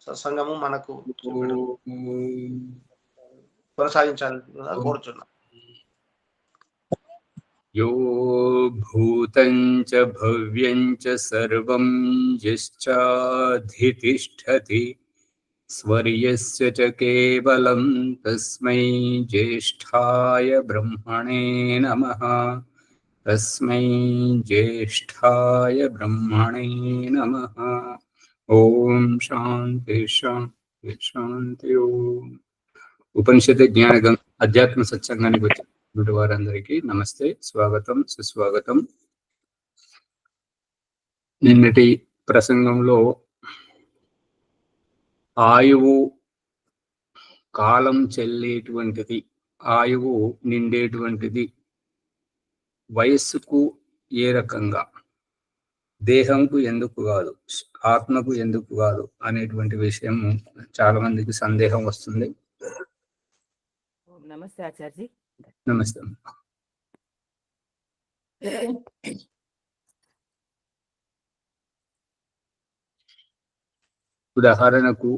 సత్సంగము మనకు చూపెడు ఓం కొనసాగించాలని కోరుచున్నాం. యో భూతం చ భవ్యం చ సర్వం యశ్చాధితిష్ఠతి స్వర్యస్య చ కేవలం తస్మై జ్యేష్ఠాయ బ్రహ్మణే నమః. తస్మై జ్యేష్ఠాయ బ్రహ్మణే నమః. ఓం శాంతి శాంతి శాంతి. ఓం. ఉపనిషత్ జ్ఞానగం అధ్యాత్మ సత్సంగానికి వచ్చిన వారందరికీ నమస్తే, స్వాగతం, సుస్వాగతం. నిన్నటి ప్రసంగంలో ఆయువు కాలం చెల్లేటువంటిది, ఆయువు నిండేటువంటిది వయస్సుకు ఏ రకంగా, దేహంకు ఎందుకు కాదు, ఆత్మకు ఎందుకు కాదు అనేటువంటి విషయం చాలా మందికి సందేహం వస్తుంది. నమస్తే ఆచార్జీ. నమస్తే. ఉదాహరణకు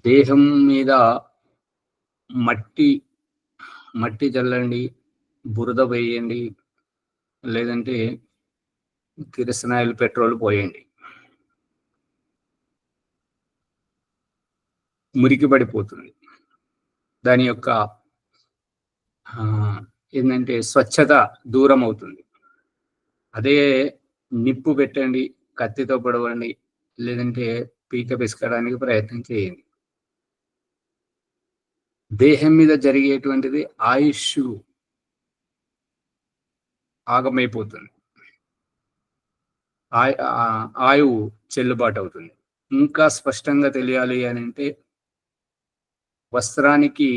దేహం మీద మట్టి చల్లండి, బురద వేయండి, లేదంటే కిరసనాయిల్ పెట్రోల్ పోయండి, మురికి పడిపోతుంది. దాని యొక్క ఏంటంటే స్వచ్ఛత దూరం అవుతుంది. అదే నిప్పు పెట్టండి, కత్తితో పొడవండి, లేదంటే పీక పిసకడానికి ప్రయత్నం చేయండి. దేహం మీద జరిగేటువంటిది ఆయుష్ ఆగమైపోతుంది, ఆయువు చెల్లుబాటు అవుతుంది. ఇంకా స్పష్టంగా తెలియాలి అని అంటే వస్త్రానికి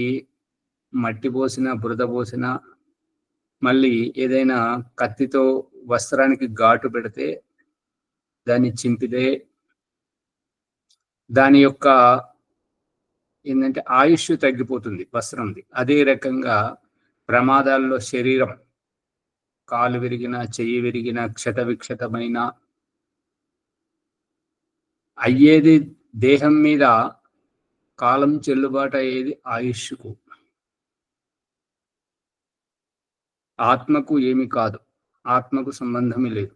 మట్టి పోసిన, బురద పోసిన, మళ్ళీ ఏదైనా కత్తితో వస్త్రానికి ఘాటు పెడితే, దాన్ని చింపితే దాని యొక్క ఏంటంటే ఆయుష్ తగ్గిపోతుంది వస్త్రంది. అదే రకంగా ప్రమాదాల్లో శరీరం, కాలు విరిగిన, చెయ్యి విరిగిన, క్షత విక్షతమైన అయ్యేది దేహం మీద కాలం చెల్లుబాటు అయ్యేది ఆయుష్కు. ఆత్మకు ఏమి కాదు, ఆత్మకు సంబంధమే లేదు.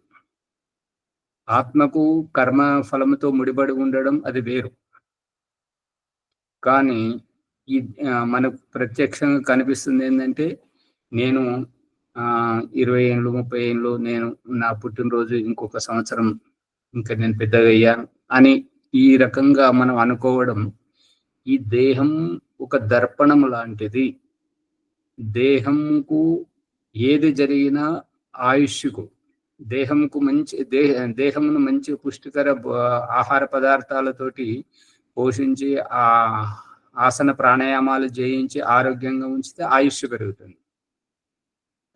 ఆత్మకు కర్మ ఫలముతో ముడిపడి ఉండడం అది వేరు. కానీ ఈ మనకు ప్రత్యక్షంగా కనిపిస్తుంది ఏంటంటే, నేను 20 ఏళ్ళు 30 ఏళ్ళు, నేను నా పుట్టినరోజు ఇంకొక సంవత్సరం, ఇంకా నేను పెద్దగా అయ్యాను అని ఈ రకంగా మనం అనుకోవడం. ఈ దేహం ఒక దర్పణం లాంటిది. దేహంకు ఏది జరిగినా ఆయుష్కు, దేహంకు మంచి దేహమును మంచి పుష్టికర ఆహార పదార్థాలతోటి పోషించి, ఆ ఆసన ప్రాణాయామాలు చేయించి ఆరోగ్యంగా ఉంచితే ఆయుష్ పెరుగుతుంది.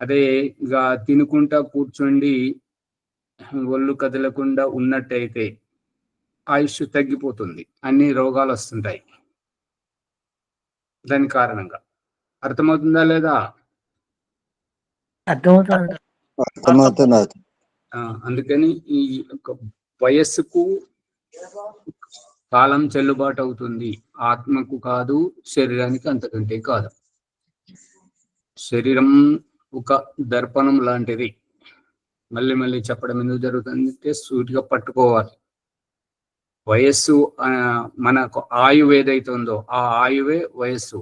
అదే ఇక తినుకుంటా కూర్చోండి, ఒళ్ళు కదలకుండా ఉన్నట్టయితే ఆయుష్ తగ్గిపోతుంది, అన్ని రోగాలు వస్తుంటాయి దాని కారణంగా. అర్థమవుతుందా లేదా? అందుకని ఈ వయస్సుకు కాలం చెల్లుబాటు అవుతుంది, ఆత్మకు కాదు, శరీరానికి అంతకంటే కాదు. శరీరం ఒక దర్పణం లాంటిది. మళ్ళీ మళ్ళీ చెప్పడం ఎందుకు జరుగుతుందంటే సూటిగా పట్టుకోవాలి. వయస్సు మనకు ఆయువు ఏదైతే ఉందో ఆ ఆయువే వయస్సు.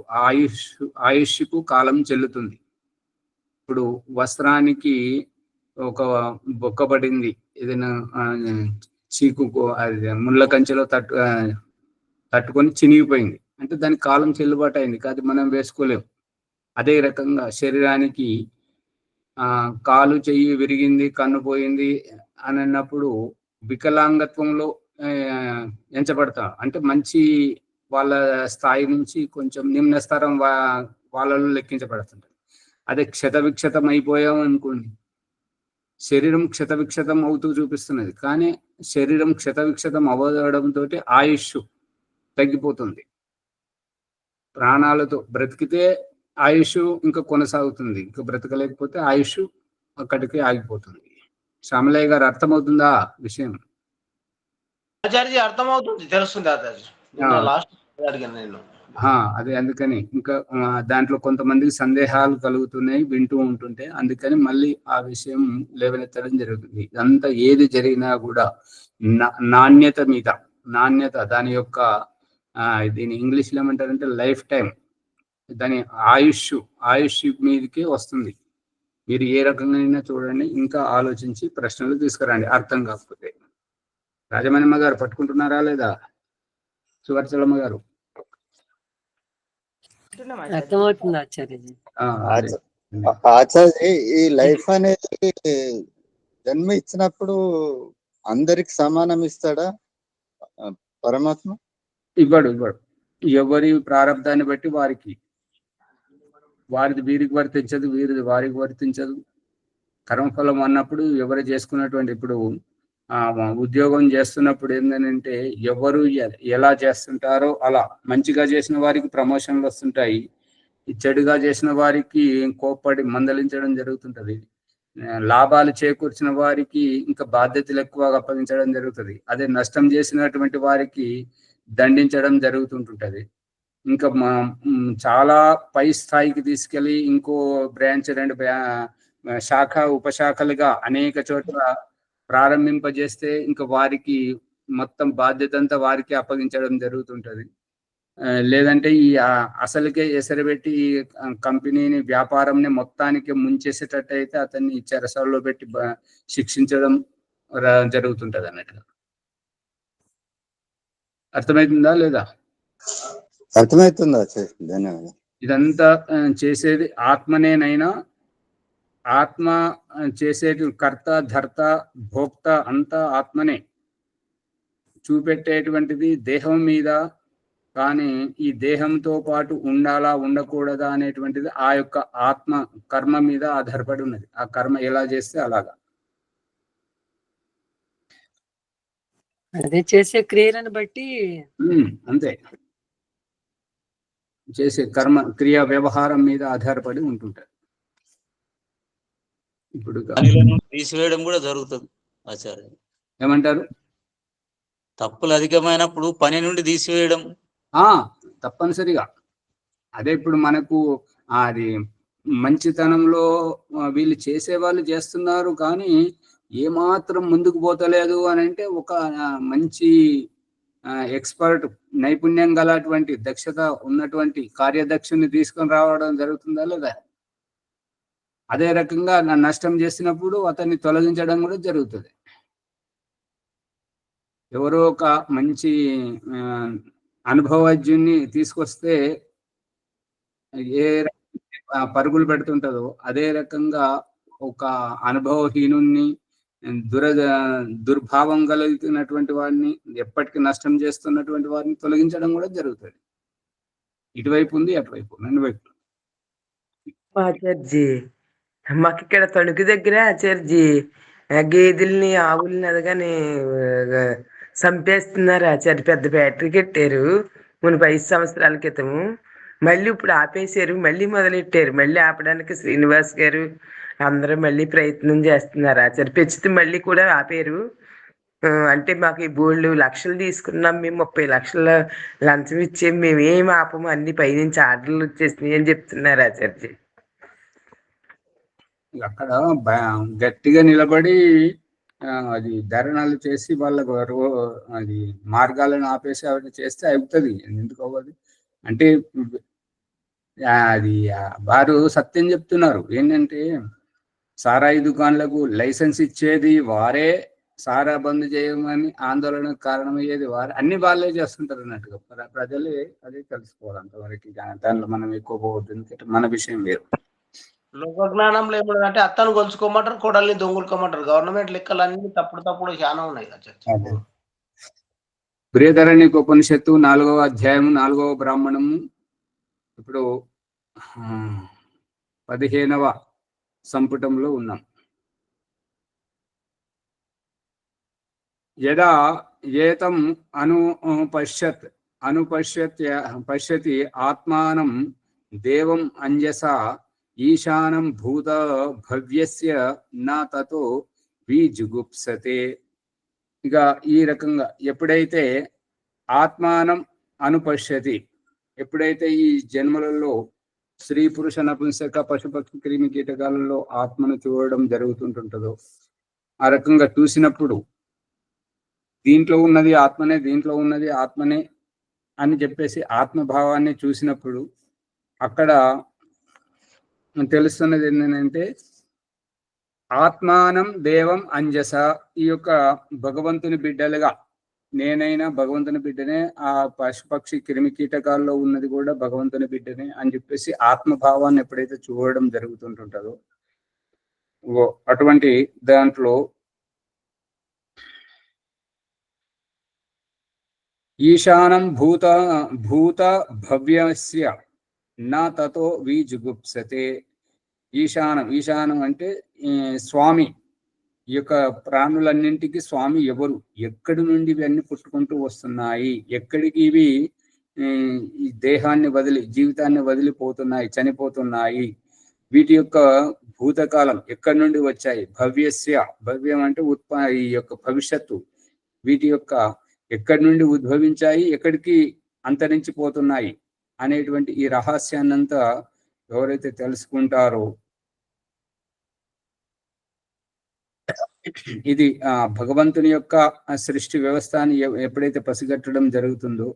ఆయుష్కు కాలం చెల్లుతుంది. ఇప్పుడు వస్త్రానికి ఒక బొక్క పడింది, ఏదైనా చీకు ముళ్ళ కంచెలో తట్టుకొని చినిగిపోయింది అంటే దానికి కాలం చెల్లుబాటు అయింది, కాదు మనం వేసుకోలేము. అదే రకంగా శరీరానికి కాలు చెయ్యి విరిగింది, కన్ను పోయింది అని అన్నప్పుడు వికలాంగత్వంలో ఎంచబడతా, అంటే మంచి వాళ్ళ స్థాయి నుంచి కొంచెం నిమ్న స్థరం వాళ్ళలో లెక్కించబడుతుంటారు. అదే క్షత విక్షతం అయిపోయాం అనుకోండి, శరీరం క్షత విక్షతం అవుతూ చూపిస్తున్నది, కానీ శరీరం క్షత విక్షతం అవ్వడంతో ఆయుష్ తగ్గిపోతుంది. ప్రాణాలతో బ్రతికితే ఆయుష్ ఇంకా కొనసాగుతుంది, ఇంకా బ్రతకలేకపోతే ఆయుష్ అక్కడికి ఆగిపోతుంది. శ్యామలయ్య గారు, అర్థమవుతుందా విషయం? ఆచార్య అర్థమవుతుంది, తెలుస్తుంది ఆచార్య. లాస్ట్ అడిగాను నేను. అదే అందుకని ఇంకా దాంట్లో కొంతమందికి సందేహాలు కలుగుతున్నాయి వింటూ ఉంటుంటే, అందుకని మళ్ళీ ఆ విషయం లేవనెత్తడం జరుగుతుంది. ఇదంతా ఏది జరిగినా కూడా నాణ్యత మీద, నాణ్యత దాని యొక్క దీని ఇంగ్లీష్లో ఏమంటారంటే లైఫ్ టైం, దాని ఆయుష్ మీదకి వస్తుంది. మీరు ఏ రకంగా చూడండి, ఇంకా ఆలోచించి ప్రశ్నలు తీసుకురండి అర్థం కాకపోతే. రాజమణిమ్మ గారు పట్టుకుంటున్నారా లేదా? సువర్చలమ్మ గారు అర్థమవుతుంది ఆచార్యజీ. ఆచార్య, ఈ లైఫ్ అనేది జన్మ ఇచ్చినప్పుడు అందరికి సమానం ఇస్తాడా పరమాత్మ? ఇవ్వడు. ఎవరి ప్రారంధాన్ని బట్టి వారిది వీరికి వర్తించదు, వీరిది వారికి వర్తించదు. కర్మఫలం అన్నప్పుడు ఎవరు చేసుకున్నటువంటి, ఇప్పుడు ఉద్యోగం చేస్తున్నప్పుడు ఏంటంటే ఎవరు ఎలా చేస్తుంటారో అలా. మంచిగా చేసిన వారికి ప్రమోషన్లు వస్తుంటాయి, చెడుగా చేసిన వారికి కోప్పడి మందలించడం జరుగుతుంటది. లాభాలు చేకూర్చిన వారికి ఇంకా బాధ్యతలు ఎక్కువగా అప్పగించడం జరుగుతుంది. అదే నష్టం చేసినటువంటి వారికి దండించడం జరుగుతుంటుంటది. ఇంకా చాలా పై స్థాయికి తీసుకెళ్లి ఇంకో బ్రాంచ్, 2 శాఖ ఉపశాఖలుగా అనేక చోట్ల ప్రారంభింపజేస్తే ఇంకా వారికి మొత్తం బాధ్యత అంతా వారికి అప్పగించడం జరుగుతుంటది. లేదంటే ఈ అసలుకే ఎసరబెట్టి కంపెనీని, వ్యాపారంని మొత్తానికి ముంచేసేటట్టు అయితే అతన్ని చెరసాలలో పెట్టి శిక్షించడం జరుగుతుంటది అన్నట్టుగా. అర్థమవుతుందా లేదా? అర్థమవుతుందా? ధన్యవాదాలు. ఇదంతా చేసేది ఆత్మనేనైనా, ఆత్మ చేసేది కర్త, ధర్త, భోక్త అంతా ఆత్మనే. చూపెట్టేటువంటిది దేహం మీద, కానీ ఈ దేహంతో పాటు ఉండాలా ఉండకూడదా అనేటువంటిది ఆ యొక్క ఆత్మ కర్మ మీద ఆధారపడి ఉన్నది. ఆ కర్మ ఎలా చేస్తే అలాగా. అదే చేసే క్రియలను బట్టి అంతే, చేసే కర్మ క్రియా వ్యవహారం మీద ఆధారపడి ఉంటుంటారు. ఇప్పుడు తీసివేయడం కూడా జరుగుతుంది ఆచార్య. ఏమంటారు? తప్పులు అధికమైనప్పుడు పని నుండి తీసివేయడం తప్పనిసరిగా. అదే ఇప్పుడు మనకు అది మంచితనంలో వీళ్ళు చేసేవాళ్ళు చేస్తున్నారు, కానీ ఏమాత్రం ముందుకు పోతలేదు అని అంటే ఒక మంచి ఎక్స్పర్ట్, నైపుణ్యం గలటువంటి, దక్షత ఉన్నటువంటి కార్యదక్షుని తీసుకొని రావడం జరుగుతుందా లేదా? అదే రకంగా నష్టం చేసినప్పుడు అతన్ని తొలగించడం కూడా జరుగుతుంది. ఎవరో ఒక మంచి అనుభవజ్ఞుని తీసుకొస్తే ఏ పరుగులు పెడుతుంటదో అదే రకంగా ఒక అనుభవహీనుణ్ణి, దుర్భావం కలిగినటువంటి వాడిని, ఎప్పటికీ నష్టం చేస్తున్నటువంటి వారిని తొలగించడం కూడా జరుగుతుంది. ఇటువైపు ఉంది, అటువైపు, 2 వైపులు. ఆచార్జీ, మాకు ఇక్కడ తణుకు దగ్గర ఆచార్జీ గేదెల్ని, ఆవుల్ని అదగానే చంపేస్తున్నారు ఆచార్య. పెద్ద బ్యాటరీ కట్టారు మునుపు 5 సంవత్సరాల క్రితము. మళ్ళీ ఇప్పుడు ఆపేశారు, మళ్ళీ మొదలెట్టారు. మళ్ళీ ఆపడానికి శ్రీనివాస్ గారు అందరూ మళ్ళీ ప్రయత్నం చేస్తున్నారు ఆచార్య. పెంచితే మళ్ళీ కూడా ఆపారు. అంటే మాకు ఈ బోల్డ్ లక్షలు తీసుకున్నాం మేము, 30 లక్షల లంచం ఇచ్చే మేము ఏం ఆపము, అన్ని పైనుంచి ఆర్డర్లు వచ్చేసినాయి అని చెప్తున్నారు ఆచార్య. అక్కడ గట్టిగా నిలబడి అది ధర్నాలు చేసి వాళ్ళకు అది మార్గాలను ఆపేసి అవి చేస్తే అవుతుంది. ఎందుకు అవ్వదు అంటే అది వారు సత్యం చెప్తున్నారు. ఏంటంటే సారాయి దుకాణాలకు లైసెన్స్ ఇచ్చేది వారే, సారా బంద్ చేయమని ఆందోళనకు కారణమయ్యేది వారే, అన్ని వాళ్ళే చేస్తుంటారు అన్నట్టుగా. ప్రజలే అదే తెలుసుకోవాలి అంతవరకు. దాంట్లో మనం ఎక్కువ పోవద్దు, ఎందుకంటే మన విషయం వేరు. లోకజ్ఞానంలో ఏమంటే అత్తను గొలుచుకోమంటారు, కొడల్ని దొంగులుకోమంటారు. గవర్నమెంట్ లెక్కలు అన్ని తప్పుడు చాలా ఉన్నాయి. బృహదారణ్యక ఉపనిషత్తు 4వ అధ్యాయము 4వ బ్రాహ్మణము. ఇప్పుడు 15వ సంపుటంలో ఉన్నాం. యదా ఏతం పశ్యతి ఆత్మానం దేవం అంజసా ఈశానం భూత భవ్యస్య నా తతో విజుగుప్సతే. ఇక ఈ రకంగా ఎప్పుడైతే ఆత్మానం అనుపశ్యతి, ఎప్పుడైతే ఈ జన్మలలో స్త్రీ పురుష నపుంసక పశుపక్షి క్రిమి కీటకాలలో ఆత్మను చూడడం జరుగుతుంటుంటుందో, ఆ రకంగా చూసినప్పుడు దీంట్లో ఉన్నది ఆత్మనే, దీంట్లో ఉన్నది ఆత్మనే అని చెప్పేసి ఆత్మభావాన్ని చూసినప్పుడు అక్కడ తెలుస్తున్నది ఏంటంటే ఆత్మానం దేవం అంజస, ఈ యొక్క భగవంతుని బిడ్డలుగా, నేనైనా భగవంతుని బిడ్డనే, ఆ పశుపక్షి క్రిమి కీటకాల్లో ఉన్నది కూడా భగవంతుని బిడ్డనే అని చెప్పేసి ఆత్మభావాన్ని ఎప్పుడైతే చూడడం జరుగుతుంటుంటుందో అటువంటి దాంట్లో ఈశానం భూత భవ్యస్య నా తతో విజుగుప్సతే. ఈశానం అంటే స్వామి, ఈ యొక్క ప్రాణులన్నింటికి స్వామి ఎవరు, ఎక్కడి నుండి ఇవన్నీ పుట్టుకుంటూ వస్తున్నాయి, ఎక్కడికి ఇవి ఈ దేహాన్ని వదిలి జీవితాన్ని వదిలిపోతున్నాయి, చనిపోతున్నాయి, వీటి యొక్క భూతకాలం ఎక్కడి నుండి వచ్చాయి, భవ్యస్య, భవ్యం అంటే ఈ యొక్క భవిష్యత్తు, వీటి యొక్క ఎక్కడి నుండి ఉద్భవించాయి, ఎక్కడికి అంతరించిపోతున్నాయి అనేటువంటి ఈ రహస్యాన్నంతా ఎవరైతే తెలుసుకుంటారో, ఇది భగవంతుని యొక్క సృష్టి వ్యవస్థని ఎప్పుడైతే పసిగట్టడం జరుగుతుందో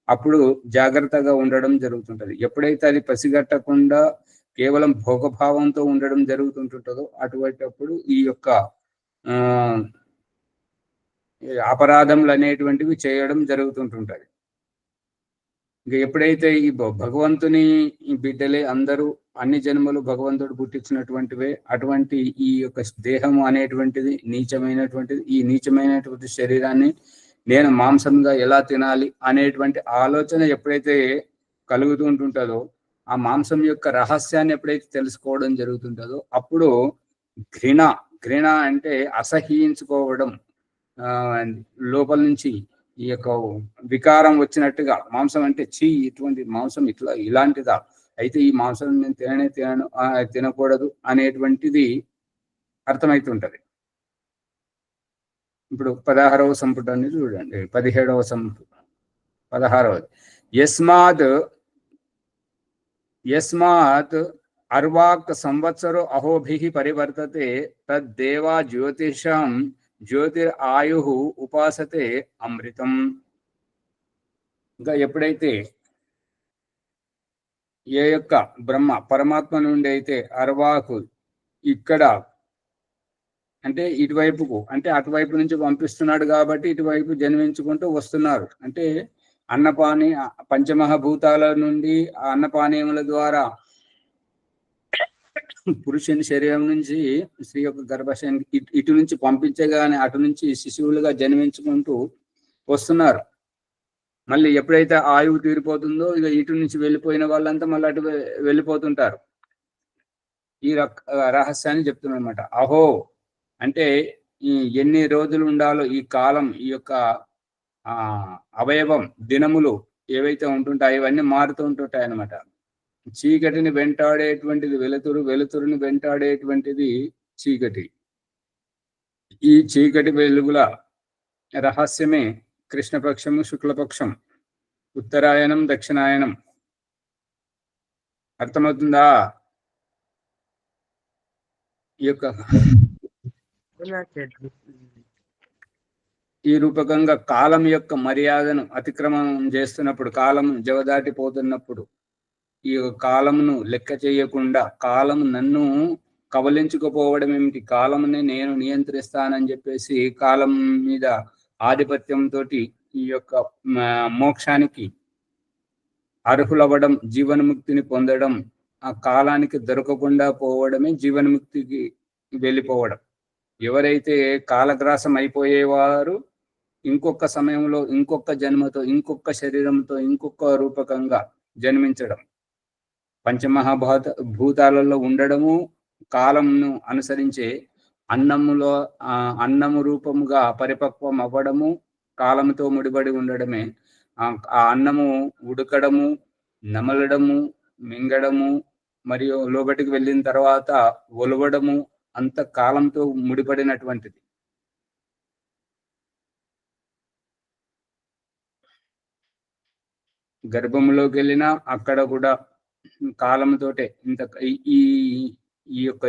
అప్పుడు జాగ్రత్తగా ఉండడం జరుగుతుంటది. ఎప్పుడైతే అది పసిగట్టకుండా కేవలం భోగభావంతో ఉండడం జరుగుతుంటుంటుందో అటువంటిప్పుడు ఈ యొక్క అపరాధములు అనేటువంటివి చేయడం జరుగుతుంటుంటది. ఇంకా ఎప్పుడైతే ఈ భగవంతుని బిడ్డలే అందరూ, అన్ని జన్మలు భగవంతుడు పుట్టించినటువంటివే, అటువంటి ఈ యొక్క దేహము అనేటువంటిది నీచమైనటువంటిది, ఈ నీచమైనటువంటి శరీరాన్ని నేను మాంసంగా ఎలా తినాలి అనేటువంటి ఆలోచన ఎప్పుడైతే కలుగుతూ ఉంటుంటుందో, ఆ మాంసం యొక్క రహస్యాన్ని ఎప్పుడైతే తెలుసుకోవడం జరుగుతుంటుందో అప్పుడు ఘృణ అంటే అసహ్యించుకోవడం, లోపల నుంచి ఈ యొక్క వికారం వచ్చినట్టుగా, మాంసం అంటే ఇటువంటి మాంసం ఇలాంటిదా, అయితే ఈ మాంసం నేను తినకూడదు అనేటువంటిది అర్థమవుతుంటది. ఇప్పుడు 16వ సంపుటాన్ని చూడండి, 17వ సంపుటం 16వది. యస్మాత్ అర్వాక్ సంవత్సరో అహోభిః పరివర్తతే తద్దేవా జ్యోతిషాం జ్యోతిర్ ఆయు ఉపాసతే అమృతం. ఇంకా ఎప్పుడైతే ఏ యొక్క బ్రహ్మ పరమాత్మ నుండి అయితే అర్వాకు ఇక్కడ అంటే ఇటువైపుకు, అంటే అటువైపు నుంచి పంపిస్తున్నాడు కాబట్టి ఇటువైపు జన్మించుకుంటూ వస్తున్నారు. అంటే అన్నపాని పంచమహాభూతాల నుండి ఆ అన్నపానీయముల ద్వారా పురుషుని శరీరం నుంచి స్త్రీ యొక్క గర్భాశయానికి ఇటు నుంచి పంపించగానే అటు నుంచి శిశువులుగా జన్మించుకుంటూ వస్తున్నారు. మళ్ళీ ఎప్పుడైతే ఆయువు తీరిపోతుందో ఇక ఇటు నుంచి వెళ్ళిపోయిన వాళ్ళంతా మళ్ళీ అటు వెళ్ళిపోతుంటారు. ఈ రహస్యాన్ని చెప్తున్నారు అనమాట. అహో అంటే ఈ ఎన్ని రోజులు ఉండాలో ఈ కాలం, ఈ యొక్క అవయవం దినములు ఏవైతే ఉంటుంటాయో ఇవన్నీ మారుతూ ఉంటుంటాయి అన్నమాట. చీకటిని వెంటాడేటువంటిది వెలుతురు, వెలుతురుని వెంటాడేటువంటిది చీకటి. ఈ చీకటి వెలుగుల రహస్యమే కృష్ణపక్షము, శుక్లపక్షం, ఉత్తరాయణం, దక్షిణాయనం. అర్థమవుతుందా? ఈ యొక్క ఈ రూపకంగా కాలం యొక్క మర్యాదను అతిక్రమణం చేస్తున్నప్పుడు, కాలం జవదాటిపోతున్నప్పుడు, ఈ కాలమును లెక్క చేయకుండా కాలం నన్ను కబలించుకుపోవడం ఏమిటి, కాలంని నేను నియంత్రిస్తానని చెప్పేసి కాలం మీద ఆధిపత్యంతో ఈ యొక్క మోక్షానికి అర్హులవ్వడం, జీవన్ముక్తిని పొందడం, ఆ కాలానికి దొరకకుండా పోవడమే జీవన్ముక్తికి వెళ్ళిపోవడం. ఎవరైతే కాలగ్రాసం అయిపోయేవారు ఇంకొక సమయంలో, ఇంకొక జన్మతో, ఇంకొక శరీరంతో, ఇంకొక రూపకంగా జన్మించడం, భూతాలలో ఉండడము, కాలంను అనుసరించే అన్నము రూపముగా పరిపక్వం అవ్వడము, కాలంతో ముడిపడి ఉండడమే. ఆ అన్నము ఉడకడము, నమలడము, మింగడము, మరియు లోబటికి వెళ్ళిన తర్వాత ఒలవడము అంత కాలంతో ముడిపడినటువంటిది. గర్భంలోకి వెళ్ళినా అక్కడ కూడా కాలంతోటే ఇంత ఈ ఈ యొక్క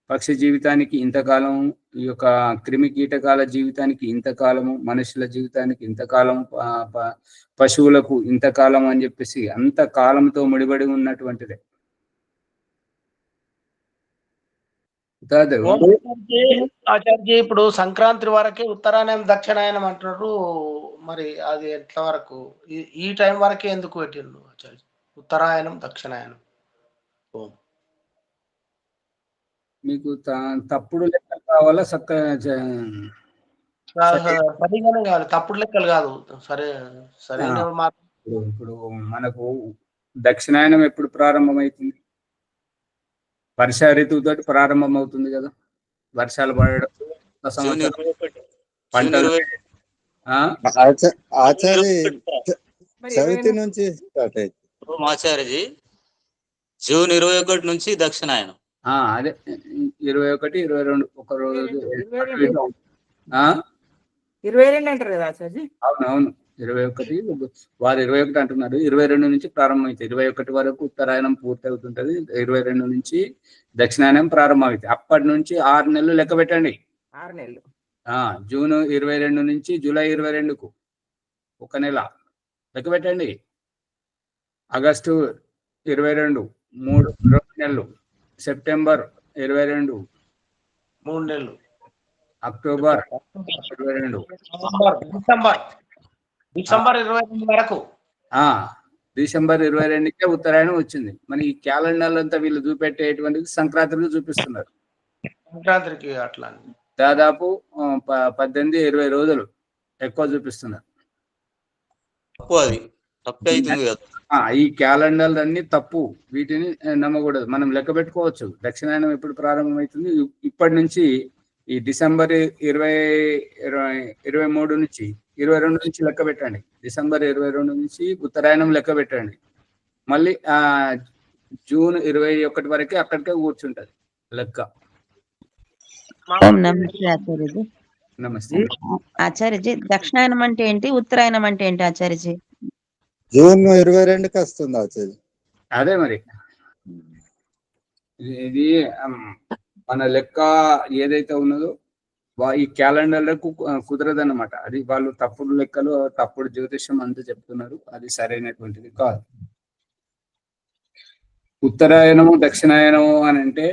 పక్షి జీవితానికి ఇంతకాలం, ఈ యొక్క క్రిమి కీటకాల జీవితానికి ఇంతకాలము, మనుషుల జీవితానికి ఇంతకాలం, పశువులకు ఇంతకాలం అని చెప్పేసి అంత కాలంతో ముడిపడి ఉన్నటువంటిదే. ఆచార్య ఇప్పుడు సంక్రాంతి వరకే ఉత్తరాయణం దక్షిణాయనం అంటున్నారు. మరి అది ఎట్లా వరకు ఈ టైం వరకే ఎందుకు పెట్టిండు ఆచార్య? ఉత్తరాయణం దక్షిణాయనం మీకు తప్పుడు లెక్కలు కావాలా? సరిగానే కాదు, తప్పుడు లెక్కలు కాదు. సరైన ఇప్పుడు మనకు దక్షిణాయనం ఎప్పుడు ప్రారంభమవుతుంది? వర్ష ఋతువుతో ప్రారంభం అవుతుంది కదా, వర్షాలు పడడం, పంటలు. ఆచార్య చవితి నుంచి స్టార్ట్ అవుతుంది ఆచార్యజీ. జూన్ 21 నుంచి దక్షిణాయనం. అదే 21, 22 ఒక రోజు 22 అంటారు కదా ఆచార్య. అవునవును, 21 వారు 21 అంటున్నారు. 22 నుంచి ప్రారంభమవుతుంది. 21 వరకు ఉత్తరాయణం పూర్తి అవుతుంటది. 22 నుంచి దక్షిణాయనం ప్రారంభమవుతుంది. అప్పటి నుంచి 6 నెలలు లెక్క పెట్టండి. 6 నెలలు. జూన్ 22 నుంచి జూలై 22కు 1 నెల లెక్క పెట్టండి. ఆగస్టు 22 2 నెలలు, సెప్టెంబర్ 22 3 నెలలు, అక్టోబర్ 22, డిసెంబర్ 22 వరకు. డిసెంబర్ 22కే ఉత్తరాయణం వచ్చింది. మన ఈ క్యాలెండర్ అంతా వీళ్ళు చూపెట్టేటువంటిది సంక్రాంతికి చూపిస్తున్నారు. సంక్రాంతికి అట్లా దాదాపు 18-20 రోజులు ఎక్కువ చూపిస్తున్నారు. ఈ క్యాలెండర్ అన్ని తప్పు, వీటిని నమ్మకూడదు. మనం లెక్క పెట్టుకోవచ్చు దక్షిణాయనం ఎప్పుడు ప్రారంభమవుతుంది. ఇప్పటి నుంచి ఈ డిసెంబర్ 23 నుంచి 22 నుంచి లెక్క పెట్టండి. డిసెంబర్ 22 నుంచి ఉత్తరాయణం లెక్క పెట్టండి. మళ్ళీ జూన్ 21 వరకే అక్కడికే కూర్చుంటది లెక్క. నమస్తే ఆచార్యజీ. నమస్తే ఆచార్యజీ, దక్షిణాయనం అంటే ఏంటి, ఉత్తరాయణం అంటే ఏంటి ఆచార్యజీ? జూన్ 22కి వస్తుంది ఆచార్య. అదే మరి ఇది మన లెక్క ఏదైతే ఉన్నదో ఈ క్యాలెండర్లకు కుదరదన్నమాట. అది వాళ్ళు తప్పుడు లెక్కలు, తప్పుడు జ్యోతిష్యం అంతా చెప్తున్నారు. అది సరైనటువంటిది కాదు. ఉత్తరాయణము దక్షిణాయనము అని అంటే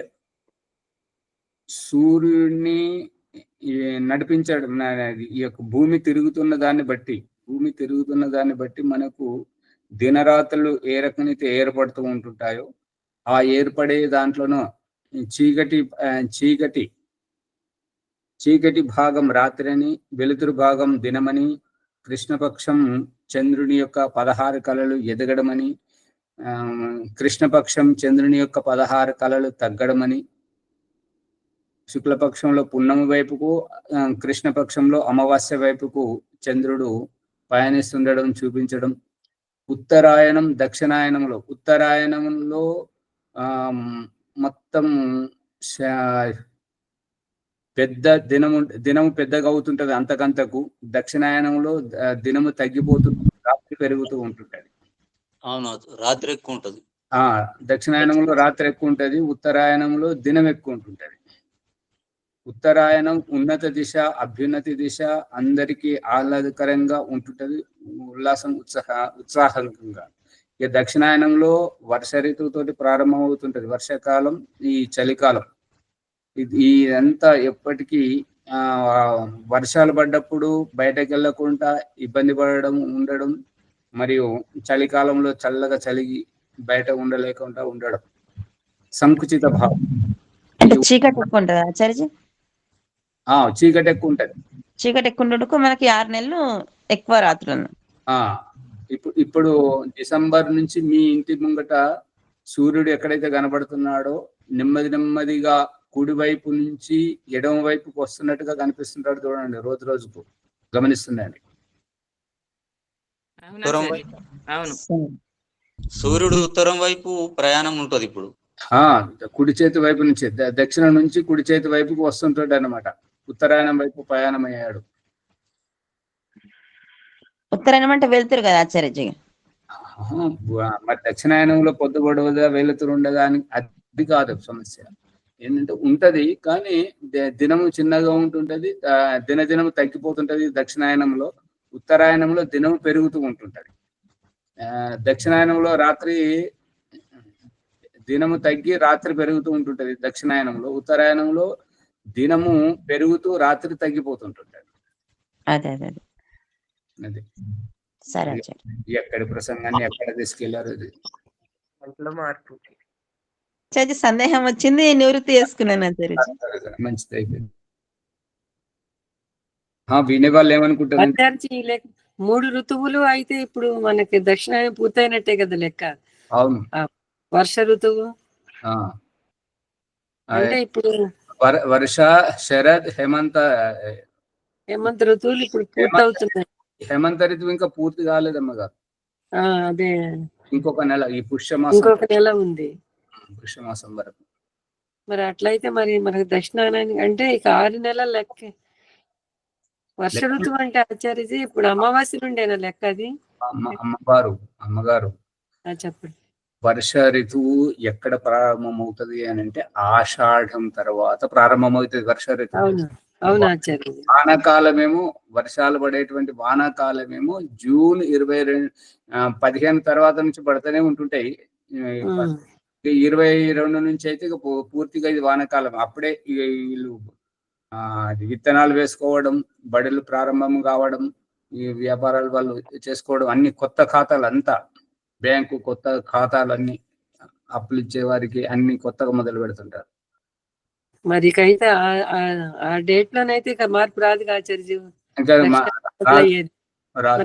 సూర్యుడిని నడిపించడం, ఈ యొక్క భూమి తిరుగుతున్న దాన్ని బట్టి మనకు దినరాత్రులు ఏ రకమైతే ఏర్పడుతూ ఉంటుంటాయో ఆ ఏర్పడే దాంట్లోనూ చీకటి భాగం రాత్రి అని, వెలుతురు భాగం దినమని, కృష్ణపక్షం చంద్రుని యొక్క 16 కళలు ఎదగడమని, కృష్ణపక్షం చంద్రుని యొక్క 16 కళలు తగ్గడమని, శుక్లపక్షంలో పున్నమి వైపుకు, కృష్ణపక్షంలో అమావాస్య వైపుకు చంద్రుడు పయనిస్తుండడం చూపించడం. ఉత్తరాయణం ఉత్తరాయణంలో మొత్తం పెద్ద దినము పెద్దగా అవుతుంటది అంతకంతకు. దక్షిణాయనంలో దినము తగ్గిపోతుంది, రాత్రి పెరుగుతూ ఉంటుంటది. అవును, రాత్రి ఎక్కువ ఉంటది. దక్షిణాయనంలో రాత్రి ఎక్కువ ఉంటది, ఉత్తరాయణంలో దినం ఎక్కువ ఉంటుంటది. ఉత్తరాయణం ఉన్నత దిశ, అభ్యున్నతి దిశ, అందరికీ ఆహ్లాదకరంగా ఉంటుంటది, ఉత్సాహంగా. ఇక దక్షిణాయనంలో వర్ష ఋతువుతోటి ప్రారంభం అవుతుంటది. వర్షాకాలం, ఈ చలికాలం, ఇదంతా ఎప్పటికీ వర్షాలు పడ్డప్పుడు బయటకు వెళ్ళకుండా ఇబ్బంది పడడం ఉండడం, మరియు చలికాలంలో చల్లగా చలిగి బయట ఉండలేకుండా ఉండడం, సంకుచిత భావం. అంటే చీకటి ఎక్కువ ఉంటది ఆచార్యజీ? చీకటి ఎక్కువ ఉంటది. చీకటి ఎక్కువ ఉండటకు మనకి 6 నెలలు ఎక్కువ రాత్రులను. ఇప్పుడు డిసెంబర్ నుంచి మీ ఇంటి ముంగట సూర్యుడు ఎక్కడైతే కనబడుతున్నాడో నెమ్మదిగా కుడి వైపు నుంచి ఎడమ వైపుకు వస్తున్నట్టుగా కనిపిస్తుంటాడు. చూడండి, రోజు రోజుకు గమనిస్తుందండి. సూర్యుడు ఉత్తరం వైపు ప్రయాణం ఉంటది. ఇప్పుడు కుడి చేతి వైపు నుంచి, దక్షిణం నుంచి కుడి చేతి వైపుకు వస్తుంటాడు అన్నమాట. ఉత్తరాయణం వైపు ప్రయాణం అయ్యాడు. ఉత్తరాయణం అంటే వెళ్తారు కదా ఆచార్యజీ. మరి దక్షిణాయనంలో పొద్దు గొడవగా వెలుతురు ఉండగా అని అది కాదు సమస్య. ఏంటంటే ఉంటది కానీ దినము చిన్నగా ఉంటుంటది, దినదినము తగ్గిపోతుంటది దక్షిణాయనంలో. ఉత్తరాయణంలో దినము పెరుగుతూ ఉంటుంటది. దక్షిణాయనంలో రాత్రి దినము తగ్గి రాత్రి పెరుగుతూ ఉంటుంటది దక్షిణాయనంలో. ఉత్తరాయణంలో దినము పెరుగుతూ రాత్రి తగ్గిపోతుంటుంటది. అదే అదే అదే. అది సరే ఆచార్య. ఎక్కడి ప్రసంగాన్ని ఎక్కడ తీసుకెళ్లారు అది దాంట్లో మార్పు. ఆచార్య సందేహం వచ్చింది, నివృత్తి చేసుకున్నాను ఆచార్యజీ. మంచిది అయిపోయింది. వినే వాళ్ళు ఏమనుకుంటారు? ఆచార్యజీ లెక్క 3 ఋతువులు అయితే ఇప్పుడు మనకి దక్షిణాయనం పూర్తయినట్టే కదా లెక్క. అవును. వర్ష ఋతువు అంటే ఇప్పుడు వర్ష, శరద్, హేమంత ఋతువులు ఇప్పుడు పూర్తవుతున్నాయి. హేమంత ఋతువు ఇంకా పూర్తి కాలేదమ్మ గారు. అదే ఇంకొక నెల, ఈ పుష్యమాసం, ఇంకొక నెల ఉంది. పుష్యమాసం వరకు. మరి అట్లయితే మరి మనకి దక్షిణాయనానికి అంటే ఇక 6 నెలల లెక్క. వర్ష ఋతువు అంటే ఆచార్యజీ ఇప్పుడు అమావాస్య నుండేనా లెక్క అది? అమ్మగారు చెప్పండి. వర్ష ఋతువు ఎక్కడ ప్రారంభమవుతుంది అని అంటే ఆషాఢం తర్వాత ప్రారంభమవుతుంది వర్ష ఋతువు. అవును ఆచార్య. వానాకాలమేమో వర్షాలు పడేటువంటి వానాకాలమేమో జూన్ 15 తర్వాత నుంచి పడుతూనే ఉంటుంటాయి. 22 నుంచి అయితే ఇక పూర్తిగా ఇది వానాకాలం. అప్పుడే వీళ్ళు విత్తనాలు వేసుకోవడం, బడులు ప్రారంభం కావడం, ఈ వ్యాపారాలు వాళ్ళు చేసుకోవడం, అన్ని కొత్త ఖాతాలు అంతా, బ్యాంకు కొత్త ఖాతాలన్నీ, అప్పులు ఇచ్చే వారికి అన్ని కొత్తగా మొదలు పెడుతుంటారు. మరి ఇకైతే ఆ డేట్ లోనైతే ఇక మార్పు రాదు ఆచార్య.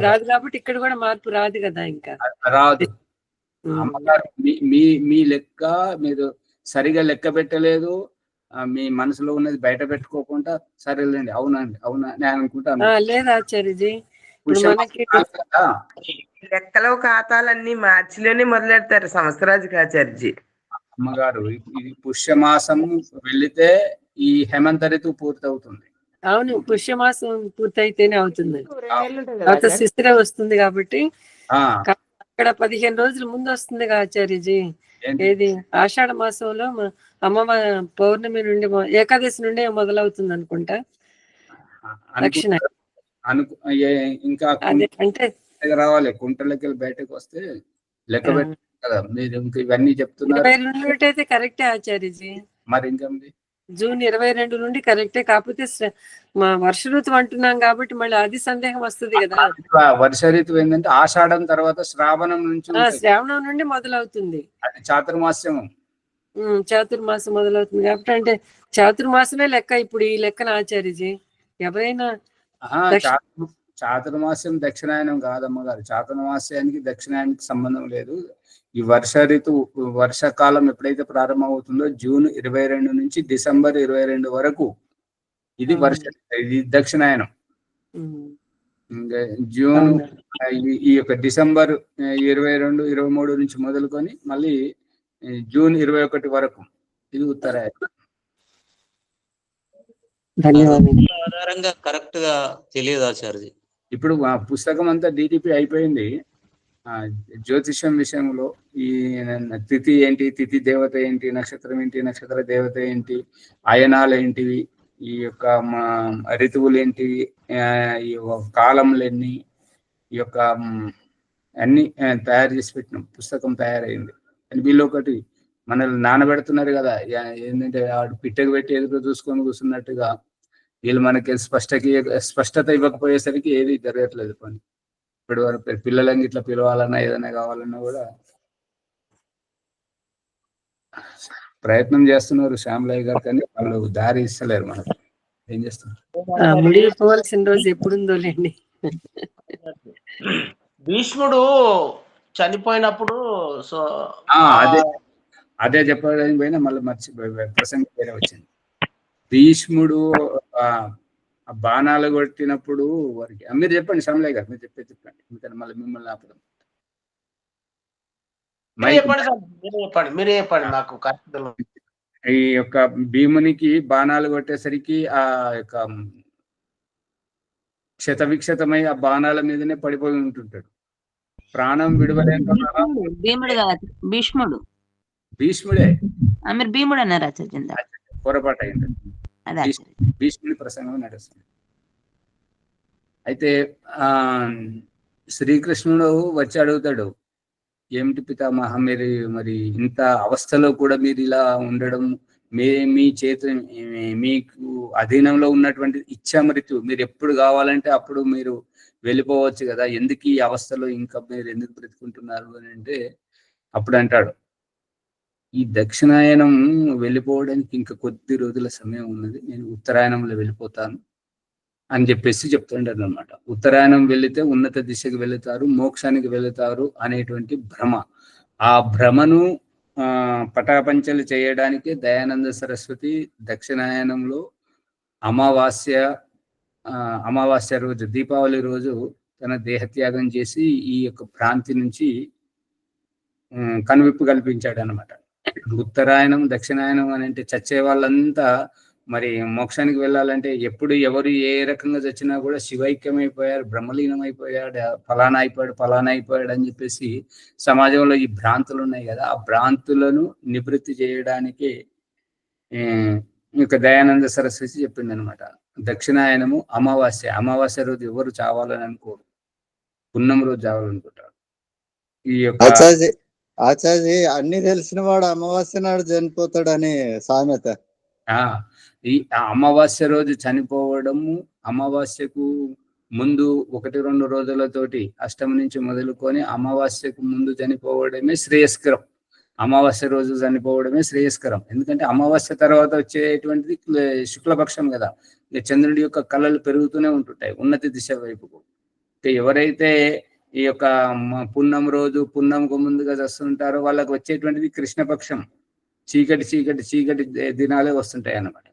రాదు కాబట్టి ఇక్కడ కూడా మార్పు రాదు కదా, ఇంకా రాదు. అమ్మగారు మీ లెక్క మీరు సరిగా లెక్క పెట్టలేదు, మీ మనసులో ఉన్నది బయట పెట్టుకోకుండా సరేలేండి అవునండి అవునా నేను అనుకుంటాను. లేదు ఆచార్యజీ, లెక్కలో ఖాతాలన్నీ మార్చిలోనే మొదలెడతారు సంవత్సరానికి ఆచార్యజీ. అమ్మగారు ఇది పుష్యమాసం వెళితే ఈ హేమంత ఋతువు పూర్తి అవుతుంది. అవును, పుష్యమాసం పూర్తయితేనే అవుతుంది. శిశిర వస్తుంది కాబట్టి అక్కడ 15 రోజుల ముందు వస్తుంది ఆచార్యజీ. ఏది ఆషాఢ మాసంలో పౌర్ణమి నుండి ఏకాదశి నుండి మొదలవుతుంది అనుకుంటా దక్షిణ. ఇంకా అంటే రావాలి కుంటలకి బయటకు వస్తే లెక్క పెట్టి కదా మీరు ఇంకా ఇవన్నీ చెప్తున్నారు. 22 అయితే కరెక్టే ఆచార్యజీ. మరి ఇంకేంది జూన్ 22 నుండి కరెక్టే, కాకపోతే వర్ష ఋతువు అంటున్నాం కాబట్టి మళ్ళీ అది సందేహం వస్తుంది కదా. వర్ష ఋతువు ఏంటంటే ఆషాఢం తర్వాత శ్రావణం నుంచి, శ్రావణం నుండి మొదలవుతుంది. అది చాతుర్మాస్యం. చాతుర్మాసం మొదలవుతుంది కాబట్టి అంటే చాతుర్మాసమే లెక్క ఇప్పుడు ఈ లెక్కన ఆచార్యజీ. ఎవరైనా చాతుర్మాస్యం దక్షిణాయనం కాదమ్మ గారు. చాతుర్మాస్యానికి దక్షిణాయనానికి సంబంధం లేదు. ఈ వర్ష ఋతువు వర్షాకాలం ఎప్పుడైతే ప్రారంభం అవుతుందో జూన్ 22 నుంచి డిసెంబర్ 22 వరకు ఇది ఇది దక్షిణాయనం. జూన్ ఈ యొక్క డిసెంబర్ 22, 23 నుంచి మొదలుకొని మళ్ళీ జూన్ 21 వరకు ఇది ఉత్తరాయణం. ఆధారంగా కరెక్ట్ గా తెలియదు ఆచార్య. ఇప్పుడు ఆ పుస్తకం అంతా DTP అయిపోయింది. జ్యోతిష్యం విషయంలో ఈ తిథి ఏంటి, తిథి దేవత ఏంటి, నక్షత్రం ఏంటి, నక్షత్ర దేవత ఏంటి, అయనాలు ఏంటివి, ఈ యొక్క ఋతువులు ఏంటి, ఈ కాలంలు ఎన్ని, ఈ యొక్క అన్ని తయారు చేసి పెట్టినాం. పుస్తకం తయారైంది. అని వీళ్ళు ఒకటి మనల్ని నానబెడుతున్నారు కదా, ఏంటంటే ఆడు పిట్టకు పెట్టి ఎదురు చూసుకొని కూర్చున్నట్టుగా వీళ్ళు మనకి స్పష్టత ఇవ్వకపోయేసరికి ఏది జరగట్లేదు పని. ఇప్పుడు వరకు పిల్లలకి ఇట్లా పిలవాలన్నా ఏదైనా కావాలన్నా కూడా ప్రయత్నం చేస్తున్నారు శ్యామలయ్య గారు, కానీ వాళ్ళు దారి ఇస్తలేరు మనకు. ఏం చేస్తున్నారు? ముడిపోవాల్సిన రోజు ఎప్పుడుందో లేండి. భీష్ముడు చనిపోయినప్పుడు అదే చెప్పడానికి పోయినా మళ్ళీ మర్చిపోయి ప్రసంగం వేరే వచ్చింది. భీష్ముడు బాణాలు కొట్టినప్పుడు వారికి మీరు చెప్పండి శ్యామలయ్య గారు, మీరు చెప్పండి ఎందుకంటే మళ్ళీ మిమ్మల్ని ఆపడం. ఈ యొక్క భీమునికి బాణాలు కొట్టేసరికి ఆ యొక్క క్షతవిక్షతమై ఆ బాణాల మీదనే పడిపోయి ఉంటుంటాడు. ప్రాణం విడవలేక భీముడు కాదు, భీష్ముడు. భీష్ముడే మీరు భీముడు అన్నారు ఆచార్య. పొరపాటు అయింది. అదే ఆచార్య. భీష్ముడి ప్రసంగం నడుస్తుంది. అయితే ఆ శ్రీకృష్ణుడు వచ్చి అడుగుతాడు, ఏమిటి పితామహ మీరు మరి ఇంత అవస్థలో కూడా మీరు ఇలా ఉండడం, మీ చేతి మీకు అధీనంలో ఉన్నటువంటి ఇచ్ఛామృత్యు, మీరు ఎప్పుడు కావాలంటే అప్పుడు మీరు వెళ్ళిపోవచ్చు కదా, ఎందుకు ఈ అవస్థలో ఇంకా మీరు ఎందుకు బ్రతుకుంటున్నారు అని అంటే అప్పుడు అంటాడు, ఈ దక్షిణాయనం వెళ్ళిపోవడానికి ఇంకా కొద్ది రోజుల సమయం ఉన్నది, నేను ఉత్తరాయణంలో వెళ్ళిపోతాను అని చెప్పేసి చెప్తుంటారు అనమాట. ఉత్తరాయణం వెళితే ఉన్నత దిశకు వెళుతారు, మోక్షానికి వెళుతారు అనేటువంటి భ్రమ. ఆ భ్రమను పటాపంచలు చేయడానికి దయానంద సరస్వతి దక్షిణాయనంలో అమావాస్య రోజు, దీపావళి రోజు తన దేహత్యాగం చేసి ఈ యొక్క భ్రాంతి నుంచి కనువిప్పు కల్పించాడు అనమాట. ఉత్తరాయణం దక్షిణాయనం అని అంటే చచ్చే వాళ్ళంతా మరి మోక్షానికి వెళ్ళాలంటే ఎప్పుడు ఎవరు ఏ రకంగా చచ్చినా కూడా శివైక్యమైపోయారు, బ్రహ్మలీనమైపోయాడు, ఫలానా అయిపోయాడు అని చెప్పేసి సమాజంలో ఈ భ్రాంతులు ఉన్నాయి కదా, ఆ భ్రాంతులను నివృత్తి చేయడానికి ఇంకా దయానంద సరస్వతి చెప్పింది అనమాట. దక్షిణాయనము అమావాస్య రోజు ఎవరు చావాలని అనుకోరు, పున్నం రోజు చావాలనుకుంటారు. ఈ యొక్క ఆచార్య అన్ని తెలిసిన వాడు అమావాస్య నాడు చనిపోతాడని సామెత. ఈ అమావాస్య రోజు చనిపోవడము, అమావాస్యకు ముందు 1-2 రోజులతోటి అష్టమి నుంచి మొదలుకొని అమావాస్యకు ముందు చనిపోవడమే శ్రేయస్కరం. అమావాస్య రోజు చనిపోవడమే శ్రేయస్కరం. ఎందుకంటే అమావాస్య తర్వాత వచ్చేటువంటిది శుక్లపక్షం కదా, చంద్రుడి యొక్క కళలు పెరుగుతూనే ఉంటుంటాయి ఉన్నతి దిశ వైపుకు. ఎవరైతే ఈ యొక్క పున్నంకు ముందుగా వస్తుంటారో వాళ్ళకి వచ్చేటువంటిది కృష్ణపక్షం, చీకటి దినాలే వస్తుంటాయి అన్నమాట.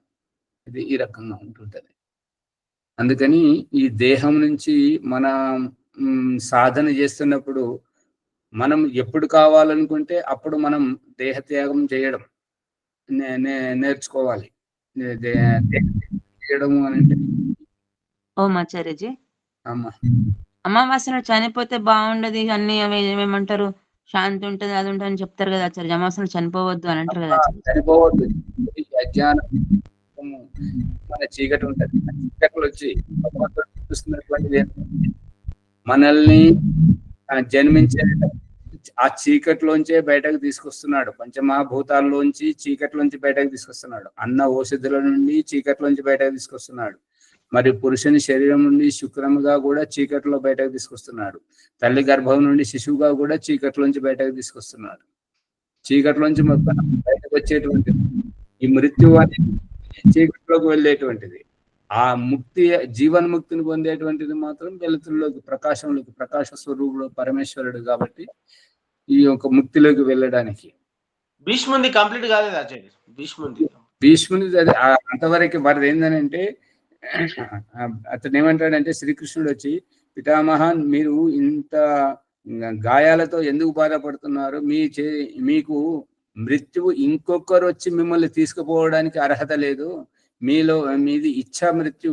ఇది ఈ రకంగా ఉంటుంటది. అందుకని ఈ దేహం నుంచి మన సాధన చేస్తున్నప్పుడు మనం ఎప్పుడు కావాలనుకుంటే అప్పుడు మనం దేహత్యాగం చేయడం నేర్చుకోవాలి. చేయడము అని అంటే ఓమాచార్యజీ, అమావాస్యను చనిపోతే బాగుండదు, అన్ని ఏమేమంటారు శాంతి ఉంటుంది, అది ఉంటుంది అని చెప్తారు కదా ఆచార్య. అమావాస్యను చనిపోవద్దు అని అంటారు కదా. చనిపోవద్దు, అజ్ఞానం మన చీకటి ఉంటుంది. చీకట్లు వచ్చి చూస్తున్నటువంటిది మనల్ని జన్మించే ఆ చీకట్లోంచే బయటకు తీసుకొస్తున్నాడు. పంచమహాభూతాల్లోంచి చీకట్లోంచి బయటకు తీసుకొస్తున్నాడు. అన్న ఓషధుల నుండి చీకట్లోంచి బయటకు తీసుకొస్తున్నాడు. మరి పురుషుని శరీరం నుండి శుక్రముగా కూడా చీకట్లో బయటకు తీసుకొస్తున్నాడు. తల్లి గర్భం నుండి శిశువుగా కూడా చీకట్లోంచి బయటకు తీసుకొస్తున్నాడు. చీకట్లోంచి బయటకు వచ్చేటువంటిది ఈ మృత్యు అనేది చీకట్లోకి వెళ్ళేటువంటిది. ఆ ముక్తి, జీవన్ముక్తిని పొందేటువంటిది మాత్రం వెలుతురులోకి, ప్రకాశంలోకి, ప్రకాశ స్వరూపుడు పరమేశ్వరుడు కాబట్టి ఈ యొక్క ముక్తిలోకి వెళ్ళడానికి. భీష్ముంది కంప్లీట్ కాలేదు ఆచార్య. భీష్ముని అంతవరకు మరిది ఏంటంటే అతను ఏమంటాడంటే, శ్రీకృష్ణుడు వచ్చి, పితామహ మీరు ఇంత గాయాలతో ఎందుకు బాధపడుతున్నారు, మీకు మృత్యువు ఇంకొకరు వచ్చి మిమ్మల్ని తీసుకుపోవడానికి అర్హత లేదు, మీది ఇచ్ఛా మృత్యు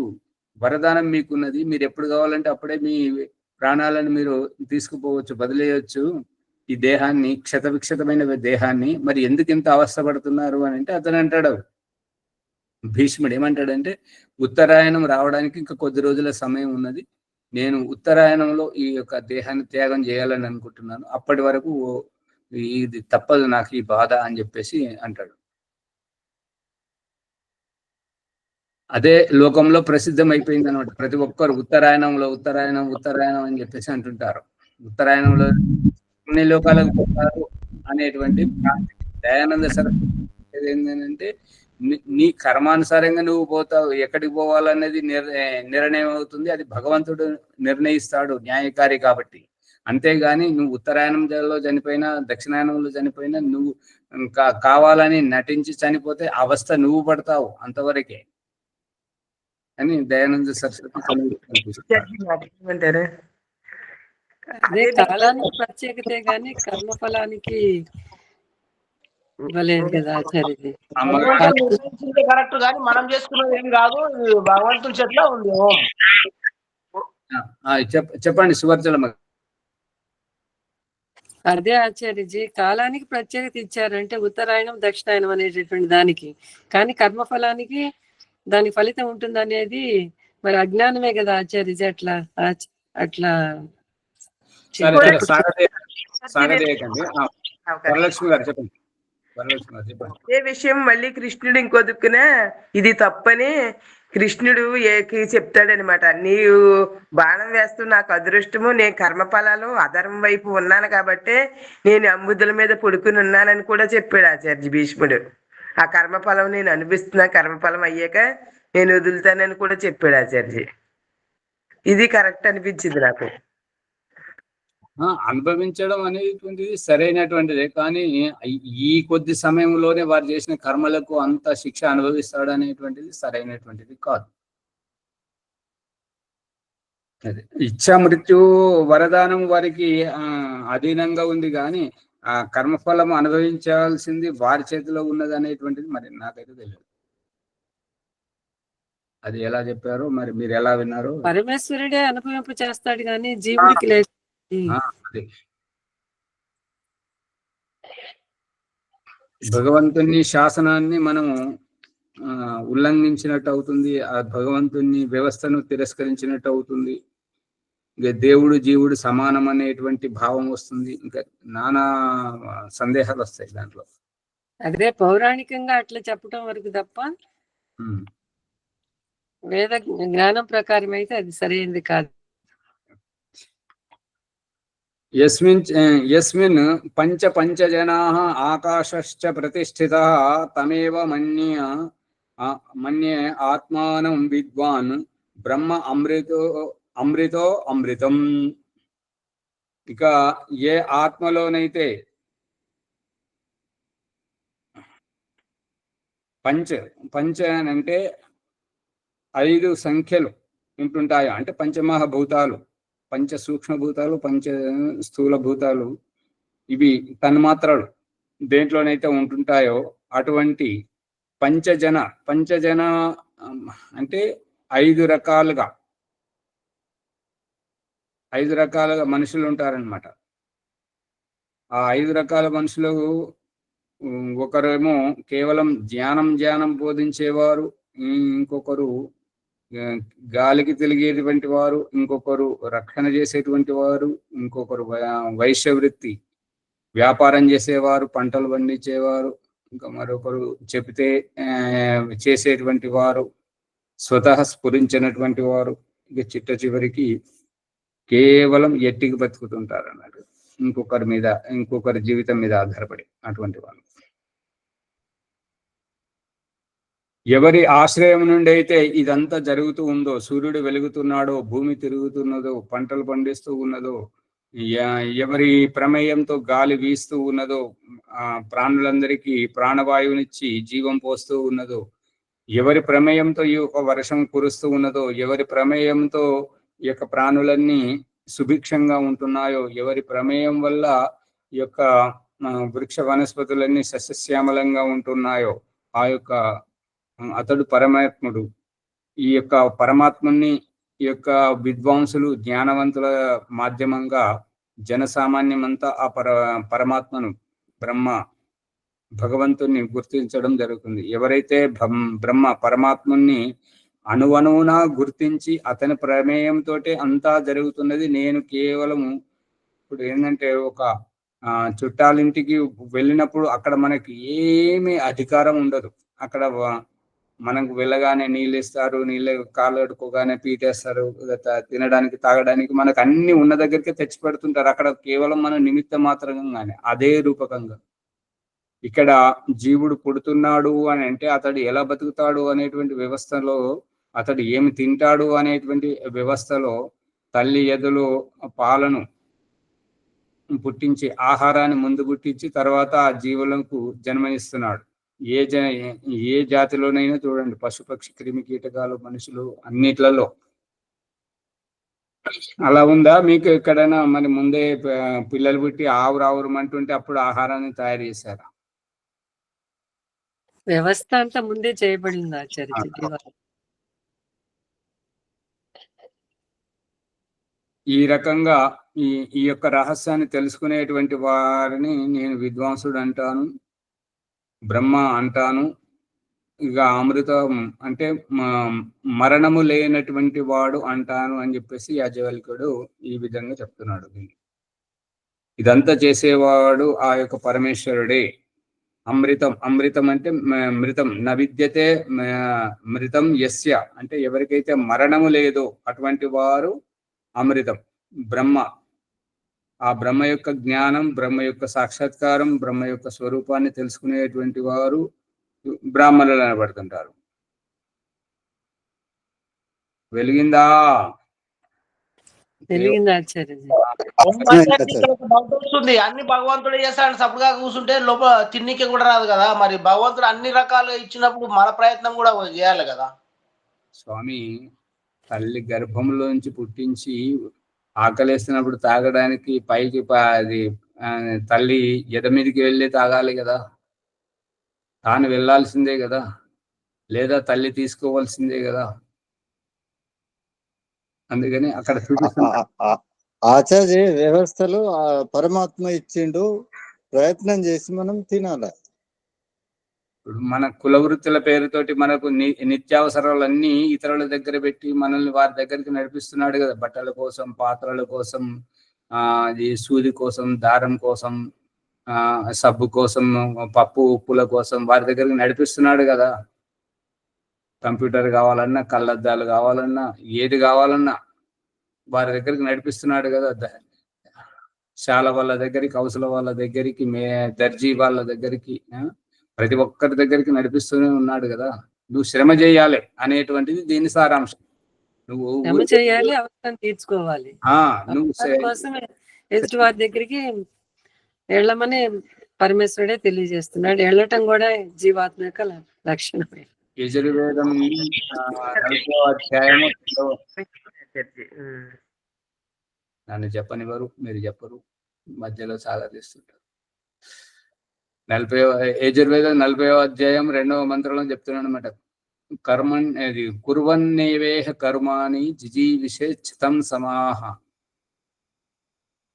వరదానం మీకున్నది, మీరు ఎప్పుడు కావాలంటే అప్పుడే మీ ప్రాణాలను మీరు తీసుకుపోవచ్చు, బదిలేయచ్చు ఈ దేహాన్ని, క్షతవిక్షతమైన దేహాన్ని, మరి ఎందుకు ఇంత అవస్థపడుతున్నారు అని అంటే అతను అంటాడు, భీష్ముడు ఏమంటాడంటే, ఉత్తరాయణం రావడానికి ఇంకా కొద్ది రోజుల సమయం ఉన్నది, నేను ఉత్తరాయణంలో ఈ యొక్క దేహాన్ని త్యాగం చేయాలని అనుకుంటున్నాను, అప్పటి వరకు ఇది తప్పదు నాకు ఈ బాధ అని చెప్పేసి అంటాడు. అదే లోకంలో ప్రసిద్ధం అయిపోయింది అనమాట. ప్రతి ఒక్కరు ఉత్తరాయణం అని చెప్పేసి అంటుంటారు. ఉత్తరాయణంలో అన్ని లోకాలకు పోతారు అనేటువంటి దయానంద సరస్వతి ఏంటంటే, నీ కర్మానుసారంగా నువ్వు పోతావు, ఎక్కడికి పోవాలనేది నిర్ణయం అవుతుంది, అది భగవంతుడు నిర్ణయిస్తాడు, న్యాయకారి కాబట్టి. అంతేగాని నువ్వు ఉత్తరాయణంలో చనిపోయినా దక్షిణాయనంలో చనిపోయినా నువ్వు కావాలని నటించి చనిపోతే అవస్థ నువ్వు పడతావు అంతవరకే అని దయానంద సరస్వతి. అదే కాలానికి ప్రత్యేకతే గాని కర్మఫలానికి ఇవ్వలేదు కదా ఆచార్యజీ. కరెక్ట్ కానీ మనం చేసుకున్నది ఏం కాదు, భగవంతుని చేతిలో ఉంది. చెప్పండి సువర్చలమ్మ. అదే ఆచార్యజీ, కాలానికి ప్రత్యేకత ఇచ్చారు అంటే ఉత్తరాయణం దక్షిణాయనం అనేటటువంటి దానికి, కానీ కర్మఫలానికి దాని ఫలితం ఉంటుంది అనేది మరి అజ్ఞానమే కదా ఆచార్యజీ. అట్లా అట్లా సాగదేయకండి. వరలక్ష్మి గారు చెప్పండి. వరలక్ష్మి గారు చెప్పండి. ఏ విషయం మళ్ళీ కృష్ణుడు ఇంకో దిక్కున ఇది తప్పని కృష్ణుడు ఏకి చెప్తాడనమాట. నీవు బాణం వేస్తూ నాకు అదృష్టము, నేను కర్మఫలాలు అధర్మం వైపు ఉన్నాను కాబట్టి నేను అంబుదుల మీద పడుకుని ఉన్నానని కూడా చెప్పాడు ఆచార్య భీష్ముడు. ఆ కర్మఫలం నేను అనిపిస్తున్నా, కర్మఫలం అయ్యాక నేను వదులుతానని కూడా చెప్పాడు ఆచార్య. ఇది కరెక్ట్ అనిపించింది నాకు. అనుభవించడం అనేటువంటిది సరైనటువంటిదే, కానీ ఈ కొద్ది సమయంలోనే వారు చేసిన కర్మలకు అంత శిక్ష అనుభవిస్తాడు అనేటువంటిది సరైనటువంటిది కాదు. అదే ఇచ్చా మృత్యు వరదానం వారికి అధీనంగా ఉంది, కానీ ఆ కర్మఫలం అనుభవించాల్సింది వారి చేతిలో ఉన్నది అనేటువంటిది మరి నాకైతే తెలియదు. అది ఎలా చెప్పారో మరి మీరు ఎలా విన్నారో. పరమేశ్వరుడే అనుభవింప చేస్తాడు కానీ జీవుడికి లేదు. భగవంతుని శాసనాన్ని మనము ఉల్లంఘించినట్టు అవుతుంది, ఆ భగవంతుని వ్యవస్థను తిరస్కరించినట్టు అవుతుంది. ఇంకా దేవుడు జీవుడు సమానం అనేటువంటి భావం వస్తుంది, ఇంకా నానా సందేహాలు వస్తాయి దాంట్లో. అదే పౌరాణికంగా అట్లా చెప్పడం వరకు తప్ప వేద జ్ఞానం ప్రకారం అయితే అది సరైనది కాదు. యస్మిన్ పంచజనాః ఆకాశశ్చ ప్రతిష్ఠితః తమేవ మన్యే ఆత్మానం విద్వాన్ బ్రహ్మ అమృతో అమృతం. ఇక ఏ ఆత్మలోనైతే పంచ అంటే 5 సంఖ్యలు ఉంటుంటాయో, అంటే పంచమహాభూతాలు, పంచ సూక్ష్మభూతాలు, పంచ స్థూల భూతాలు, ఇవి తన్మాత్రలు దేంట్లోనైతే ఉంటుంటాయో అటువంటి పంచజన అంటే 5 రకాలుగా మనుషులు ఉంటారనమాట. ఆ 5 రకాల మనుషులు, ఒకరేమో కేవలం జ్ఞానం బోధించేవారు, ఇంకొకరు గాలికి తెలిగేటువంటి వారు, ఇంకొకరు రక్షణ చేసేటువంటి వారు, ఇంకొకరు వైశ్యవృత్తి వ్యాపారం చేసేవారు, పంటలు పండించేవారు, ఇంకా మరొకరు చెబితే చేసేటువంటి వారు, స్వతహ స్ఫురించినటువంటి వారు, ఇక చిట్ట చివరికి కేవలం ఎట్టికి బతుకుతుంటారు అన్నట్టు, ఇంకొకరి జీవితం మీద ఆధారపడి అటువంటి వాళ్ళు. ఎవరి ఆశ్రయం నుండి అయితే ఇదంతా జరుగుతూ ఉందో, సూర్యుడు వెలుగుతున్నాడో, భూమి తిరుగుతున్నదో, పంటలు పండిస్తూ ఉన్నదో, ఎవరి ప్రమేయంతో గాలి వీస్తూ ఉన్నదో, ప్రాణులందరికీ ప్రాణవాయువునిచ్చి జీవం పోస్తూ ఉన్నదో, ఎవరి ప్రమేయంతో ఈ యొక్క వర్షం కురుస్తూ ఉన్నదో, ఎవరి ప్రమేయంతో ఈ యొక్క ప్రాణులన్నీ సుభిక్షంగా ఉంటున్నాయో, ఎవరి ప్రమేయం వల్ల ఈ యొక్క వృక్ష వనస్పతులన్నీ సస్యశ్యామలంగా ఉంటున్నాయో, ఆ యొక్క అతడు పరమాత్ముడు. ఈ యొక్క పరమాత్ముని ఈ యొక్క విద్వాంసులు, జ్ఞానవంతుల మాధ్యమంగా జనసామాన్యమంతా ఆ పరమాత్మను, బ్రహ్మ భగవంతుని గుర్తించడం జరుగుతుంది. ఎవరైతే బ్రహ్మ పరమాత్ముని అణువణువున గుర్తించి అతని ప్రమేయంతో అంతా జరుగుతున్నది, నేను కేవలము ఇప్పుడు ఏంటంటే ఒక చుట్టాలింటికి వెళ్ళినప్పుడు అక్కడ మనకి ఏమీ అధికారం ఉండదు. అక్కడ మనకు వెళ్ళగానే నీళ్ళు ఇస్తారు, నీళ్ళు కాళ్ళు కడుక్కోగానే పీటేస్తారు, తినడానికి తాగడానికి మనకు అన్ని ఉన్న దగ్గరికే తెచ్చి పెడుతుంటారు. అక్కడ కేవలం మనం నిమిత్త మాత్రంగానే, అదే రూపకంగా ఇక్కడ జీవుడు పుడుతున్నాడు అని అంటే అతడు ఎలా బతుకుతాడు అనేటువంటి వ్యవస్థలో, అతడు ఏమి తింటాడు అనేటువంటి వ్యవస్థలో తల్లి ఎదలో పాలను పుట్టించి, ఆహారాన్ని ముందు పుట్టించి తర్వాత ఆ జీవులకు జన్మనిస్తున్నాడు. ఏ జాతిలోనైనా చూడండి, పశుపక్షి క్రిమి కీటకాలు మనుషులు అన్నిట్లలో అలా ఉందా? మీకు ఎక్కడైనా మరి ముందే పిల్లలు పుట్టి ఆవురావురమంటుంటే అప్పుడు ఆహారాన్ని తయారు చేశారా? వ్యవస్థ అంతా ముందే చేయబడింది ఆచార్య. ఈ రకంగా ఈ ఈ యొక్క రహస్యాన్ని తెలుసుకునేటువంటి వారిని నేను విద్వాంసుడు అంటాను, బ్రహ్మ అంటాను. ఇక అమృతం అంటే మరణము లేనటువంటి వాడు అంటాను అని చెప్పేసి యాజ్ఞవల్క్యుడు ఈ విధంగా చెప్తున్నాడు. ఇదంతా చేసేవాడు ఆ యొక్క పరమేశ్వరుడే. అమృతం, అమృతం అంటే మృతం, నవిద్యతే మృతం యస్య అంటే ఎవరికైతే మరణము లేదో అటువంటి వారు అమృతం. బ్రహ్మ, ఆ బ్రహ్మ యొక్క జ్ఞానం, బ్రహ్మ యొక్క సాక్షాత్కారం, బ్రహ్మ యొక్క స్వరూపాన్ని తెలుసుకునేటువంటి వారు బ్రాహ్మణులు అనబడుతుంటారు. వెలిగిందా? తెలియంది ఆచార్యజీ. డౌట్ వస్తుంది. అన్ని భగవంతుడు చేస్తాడు, సప్పుడుగా కూర్చుంటే లోపల తిన్నికి కూడా రాదు కదా. మరి భగవంతుడు అన్ని రకాలుగా ఇచ్చినప్పుడు మన ప్రయత్నం కూడా చేయాలి కదా. స్వామి, తల్లి గర్భంలోంచి పుట్టించి ఆకలేస్తున్నప్పుడు తాగడానికి పైకి అది తల్లి ఎద మీదకి వెళ్ళి తాగాలి కదా. తాను వెళ్ళాల్సిందే కదా, లేదా తల్లి తీసుకోవాల్సిందే కదా. అందుకని అక్కడ ఆచార్య వ్యవస్థలు పరమాత్మ ఇచ్చిండు, ప్రయత్నం చేసి మనం తినాలి. మన కుల వృత్తుల పేరుతోటి మనకు నిత్యావసరాలన్నీ ఇతరుల దగ్గర పెట్టి మనల్ని వారి దగ్గరికి నడిపిస్తున్నాడు కదా. బట్టల కోసం, పాత్రల కోసం, ఈ సూది కోసం, దారం కోసం, సబ్బు కోసం, పప్పు ఉప్పుల కోసం వారి దగ్గరికి నడిపిస్తున్నాడు కదా. కంప్యూటర్ కావాలన్నా, కళ్ళద్దాలు కావాలన్నా, ఏది కావాలన్నా వారి దగ్గరికి నడిపిస్తున్నాడు కదా. శాల వాళ్ళ దగ్గరికి, కౌసల వాళ్ళ దగ్గరికి, దర్జీ వాళ్ళ దగ్గరికి, ప్రతి ఒక్కరి దగ్గరికి నడిపిస్తూనే ఉన్నాడు కదా. నువ్వు శ్రమ చేయాలి అనేటువంటిది దీని సారాంశం. నువ్వు శ్రమ చేయాలి, అవసరం తీర్చుకోవాలి. నువ్వు కోసమే ఎదుటి వారి దగ్గరికి వెళ్ళమని పరమేశ్వరుడే తెలియజేస్తున్నాడు. వెళ్ళటం కూడా జీవాత్మ యొక్క లక్షణమే. యజుర్వేదం 40వ అధ్యాయము నన్ను చెప్పనివ్వరు, మీరు చెప్పరు, మధ్యలో సాగదీస్తుంటారు. యజుర్వేదం 40వ అధ్యాయం 2వ మంత్రంలో చెప్తున్నాడు అనమాట. కుర్వన్నేవేహ కర్మాణి జిజీవిషే చితం సమాహ.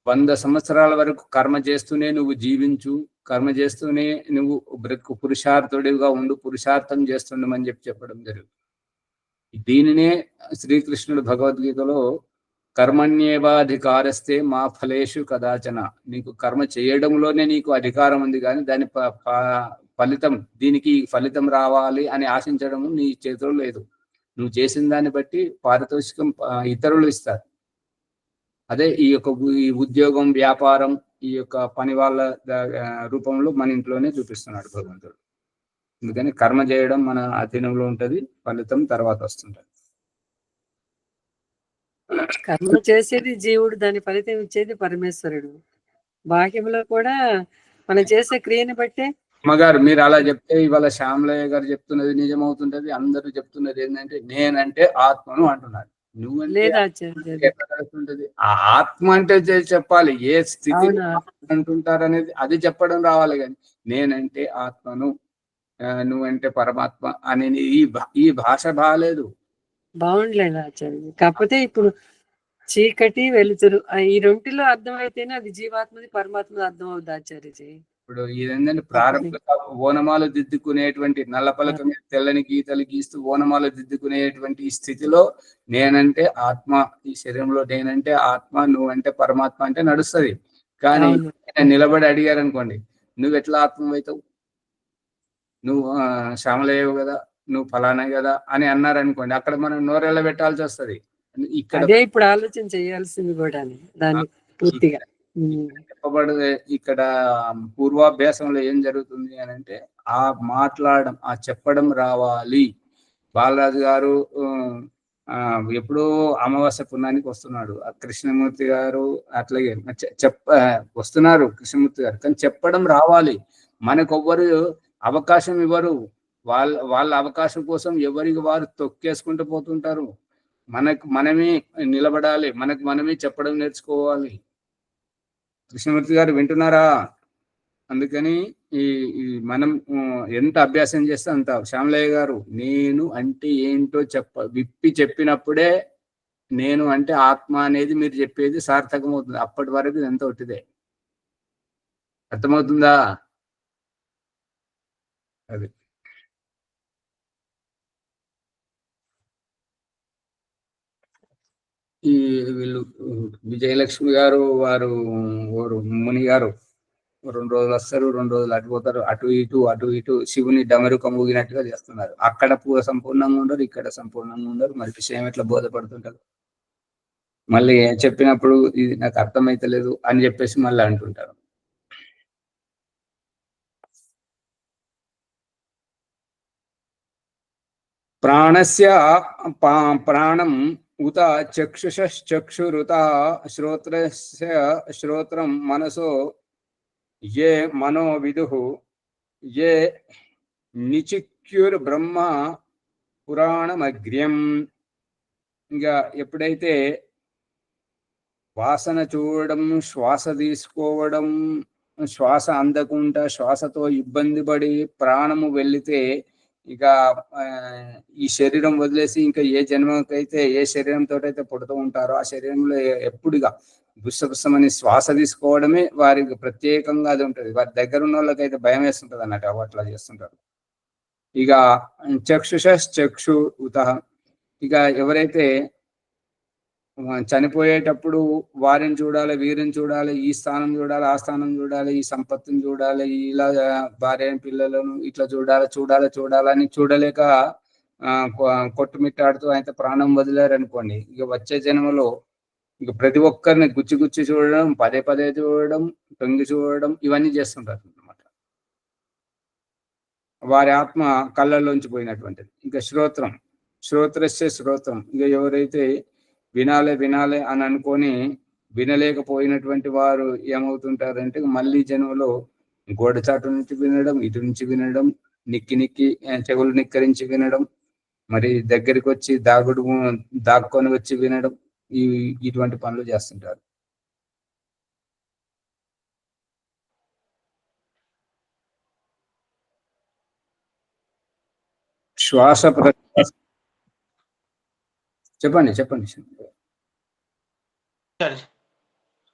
100 సంవత్సరాల వరకు కర్మ చేస్తూనే నువ్వు జీవించు, కర్మ చేస్తూనే నువ్వు బ్రతుకు, పురుషార్థుడిగా ఉండు, పురుషార్థం చేస్తుండమని చెప్పడం జరుగుతుంది. దీనినే శ్రీకృష్ణుడు భగవద్గీతలో కర్మణ్యేవాధికారస్తే మా ఫలేషు కదాచన. నీకు కర్మ చేయడంలోనే నీకు అధికారం ఉంది, కానీ దాని ఫలితం, దీనికి ఫలితం రావాలి అని ఆశించడం నీ చేతిలో లేదు. నువ్వు చేసిన దాన్ని బట్టి పారితోషికం ఇతరులు ఇస్తారు. అదే ఈ యొక్క ఉద్యోగం, వ్యాపారం, ఈ యొక్క పని వాళ్ళ రూపంలో మన ఇంట్లోనే చూపిస్తున్నాడు భగవంతుడు. అందుకని కర్మ చేయడం మన అధీనంలో ఉంటది, ఫలితం తర్వాత వస్తుంటది. కర్మ చేసేది జీవుడు, దాని ఫలితం ఇచ్చేది పరమేశ్వరుడు. బాహ్యంలో కూడా మనం చేసే క్రియని బట్టే. అమ్మగారు, మీరు అలా చెప్తే ఇవాళ శ్యామలయ్య గారు చెప్తున్నది నిజమవుతుంటది. అందరూ చెప్తున్నది ఏంటంటే నేనంటే ఆత్మను అంటున్నారు. నువ్వంటే ఉంటది. ఆ ఆత్మ అంటే చెప్పాలి, ఏ స్థితి అంటుంటారు అనేది అది చెప్పడం రావాలి. కానీ నేనంటే ఆత్మను, నువ్వంటే పరమాత్మ అనేది ఈ భాష బాగాలేదు, బాగుండలేదు ఆచార్య. కాకపోతే ఇప్పుడు చీకటి, వెలుతురు ఈ రెంటిలో అర్థమైతేనే అది జీవాత్మది, పరమాత్మది అర్థం అవుతుంది ఆచార్యజీ. ఇప్పుడు ఇదేంటంటే ప్రారంభంగా ఓనమాలు దిద్దుకునేటువంటి, నల్లపలక మీద తెల్లని గీతలు గీస్తూ ఓనమాలు దిద్దుకునేటువంటి ఈ స్థితిలో నేనంటే ఆత్మ, ఈ శరీరంలో నేనంటే ఆత్మ, నువ్వంటే పరమాత్మ అంటే నడుస్తుంది. కానీ నిలబడి అడిగారు అనుకోండి, నువ్వు ఎట్లా ఆత్మ అవుతావు, నువ్వు శ్యామలయ్యవు కదా, నువ్వు ఫలానా కదా అని అన్నారు అనుకోండి, అక్కడ మనం నోరెళ్ళ పెట్టాల్సి వస్తుంది. ఇక్కడ ఇప్పుడు ఆలోచన చేయాల్సింది కూడా దాన్ని పూర్తిగా చెప్పబడదు. ఇక్కడ పూర్వాభ్యాసంలో ఏం జరుగుతుంది అని అంటే ఆ మాట్లాడడం, ఆ చెప్పడం రావాలి. బాలరాజు గారు ఎప్పుడో అమావాస్య పుణ్యానికి వస్తున్నాడు, కృష్ణమూర్తి గారు అట్లాగే వస్తున్నారు కృష్ణమూర్తి గారు, కానీ చెప్పడం రావాలి. మనకొవ్వరు అవకాశం ఇవ్వరు. వాళ్ళ అవకాశం కోసం ఎవరికి వారు తొక్కేసుకుంటూ పోతుంటారు. మనమే నిలబడాలి, మనమే చెప్పడం నేర్చుకోవాలి. కృష్ణమూర్తి గారు వింటున్నారా? అందుకని ఈ మనం ఎంత అభ్యాసం చేస్తే అంత. శ్యామలయ్య గారు నేను అంటే ఏంటో విప్పి చెప్పినప్పుడే నేను అంటే ఆత్మ అనేది మీరు చెప్పేది సార్థకం అవుతుంది. అప్పటి వరకు ఇదంతా ఒట్టిదే. అర్థమవుతుందా? అది ఈ వీళ్ళు విజయలక్ష్మి గారు వారు ముని గారు 2 రోజులు వస్తారు, 2 రోజులు అటుపోతారు, అటు ఇటు శివుని డమరుకం ఊగినట్టుగా చేస్తున్నారు. అక్కడ సంపూర్ణంగా ఉండరు, ఇక్కడ సంపూర్ణంగా ఉండరు. మరి విషయం ఎట్లా బోధపడుతుంటారు? మళ్ళీ చెప్పినప్పుడు ఇది నాకు అర్థమైతలేదు అని చెప్పేసి మళ్ళీ అంటుంటారు. ప్రాణస్య ప్రాణం ఉత చక్షుషశ్చక్షురుత శ్రోత్రస్య శ్రోత్రం మనసో ఏ మనో విదుః ఏ నిచిక్యుర్ బ్రహ్మ పురాణమగ్ర్యం. ఇంకా ఎప్పుడైతే వాసన చూడడం, శ్వాస తీసుకోవడం, శ్వాస అందకుండా శ్వాసతో ఇబ్బంది పడి ప్రాణము వెళితే ఇక ఈ శరీరం వదిలేసి ఇంకా ఏ జన్మకైతే ఏ శరీరంతో అయితే పుడుతూ ఉంటారో ఆ శరీరంలో ఎప్పుడుగా గుసగుసమని శ్వాస తీసుకోవడమే వారికి ప్రత్యేకంగా అది ఉంటుంది. వారి దగ్గర ఉన్న వాళ్ళకైతే భయం వేస్తుంటది అన్నట్టు అట్లా చేస్తుంటారు. ఇక చక్షు ఉత, ఇక ఎవరైతే చనిపోయేటప్పుడు వారిని చూడాలి, వీరిని చూడాలి, ఈ స్థానం చూడాలి, ఆ స్థానం చూడాలి, ఈ సంపత్తిని చూడాలి, ఇలా భార్య పిల్లలను ఇట్లా చూడాలని చూడలేక కొట్టుమిట్టాడుతూ ఆయన ప్రాణం వదిలేరు అనుకోండి. ఇక వచ్చే జన్మలో ఇక ప్రతి ఒక్కరిని గుచ్చి చూడడం, పదే చూడడం, తొంగి చూడడం, ఇవన్నీ చేస్తుంటారు అన్నమాట. వారి ఆత్మ కళ్ళల్లోంచి పోయినటువంటిది. ఇంకా శ్రోత్రస్య శ్రోత్రం, ఇక ఎవరైతే వినాలి అని అనుకొని వినలేకపోయినటువంటి వారు ఏమవుతుంటారంటే మళ్ళీ జన్మలో గోడ చాటు నుంచి వినడం, ఇటు నుంచి వినడం, నిక్కి చెవులు నిక్కరించి వినడం, మరి దగ్గరికి వచ్చి దాక్కొని వచ్చి వినడం, ఇటువంటి పనులు చేస్తుంటారు. శ్వాస చెప్పండి.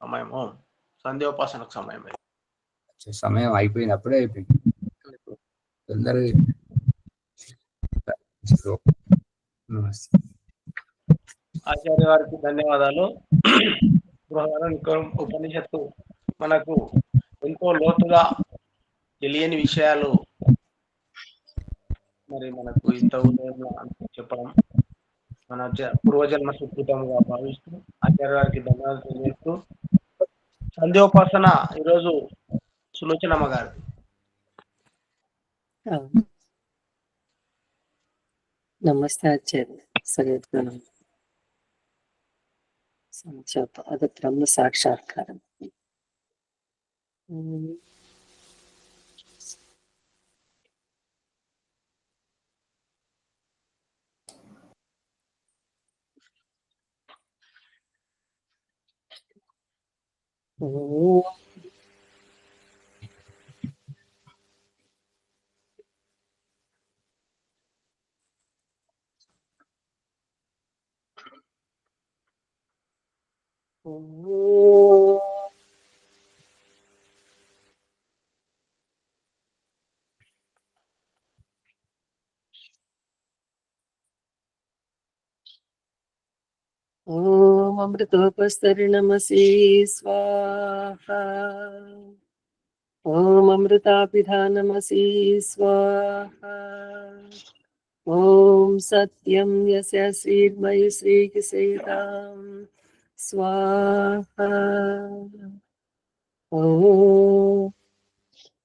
సమయము సంధ్యోపాసనకు సమయం అయిపోయినప్పుడే అయిపోయింది. తొందరగా ఆచార్య వారికి ధన్యవాదాలు. ఉపనిషత్తు మనకు ఎంతో లోతుగా తెలియని విషయాలు మరి మనకు ఇంత ఉదయంలో చెప్పడం మన పూర్వజన్మ సుకృతంగా భావిస్తూ ఆచార్య వారికి ధన్యవాదాలు తెలియజేస్తూ సంధ్యోపాసన ఈరోజు సులోచనమ్మ గారు. నమస్తే ఆచార్య. సరిగ్గా సంచోప అది బ్రహ్మ సాక్షాత్కారం. ఓం అమృతోపస్తరిణమసి స్వాహా. ఓం అమృతాపిధానమసి స్వాహా. ఓం సత్యం యస్య శ్రీర్మయి శ్రీకిసేతాం స్వాహా. ఓం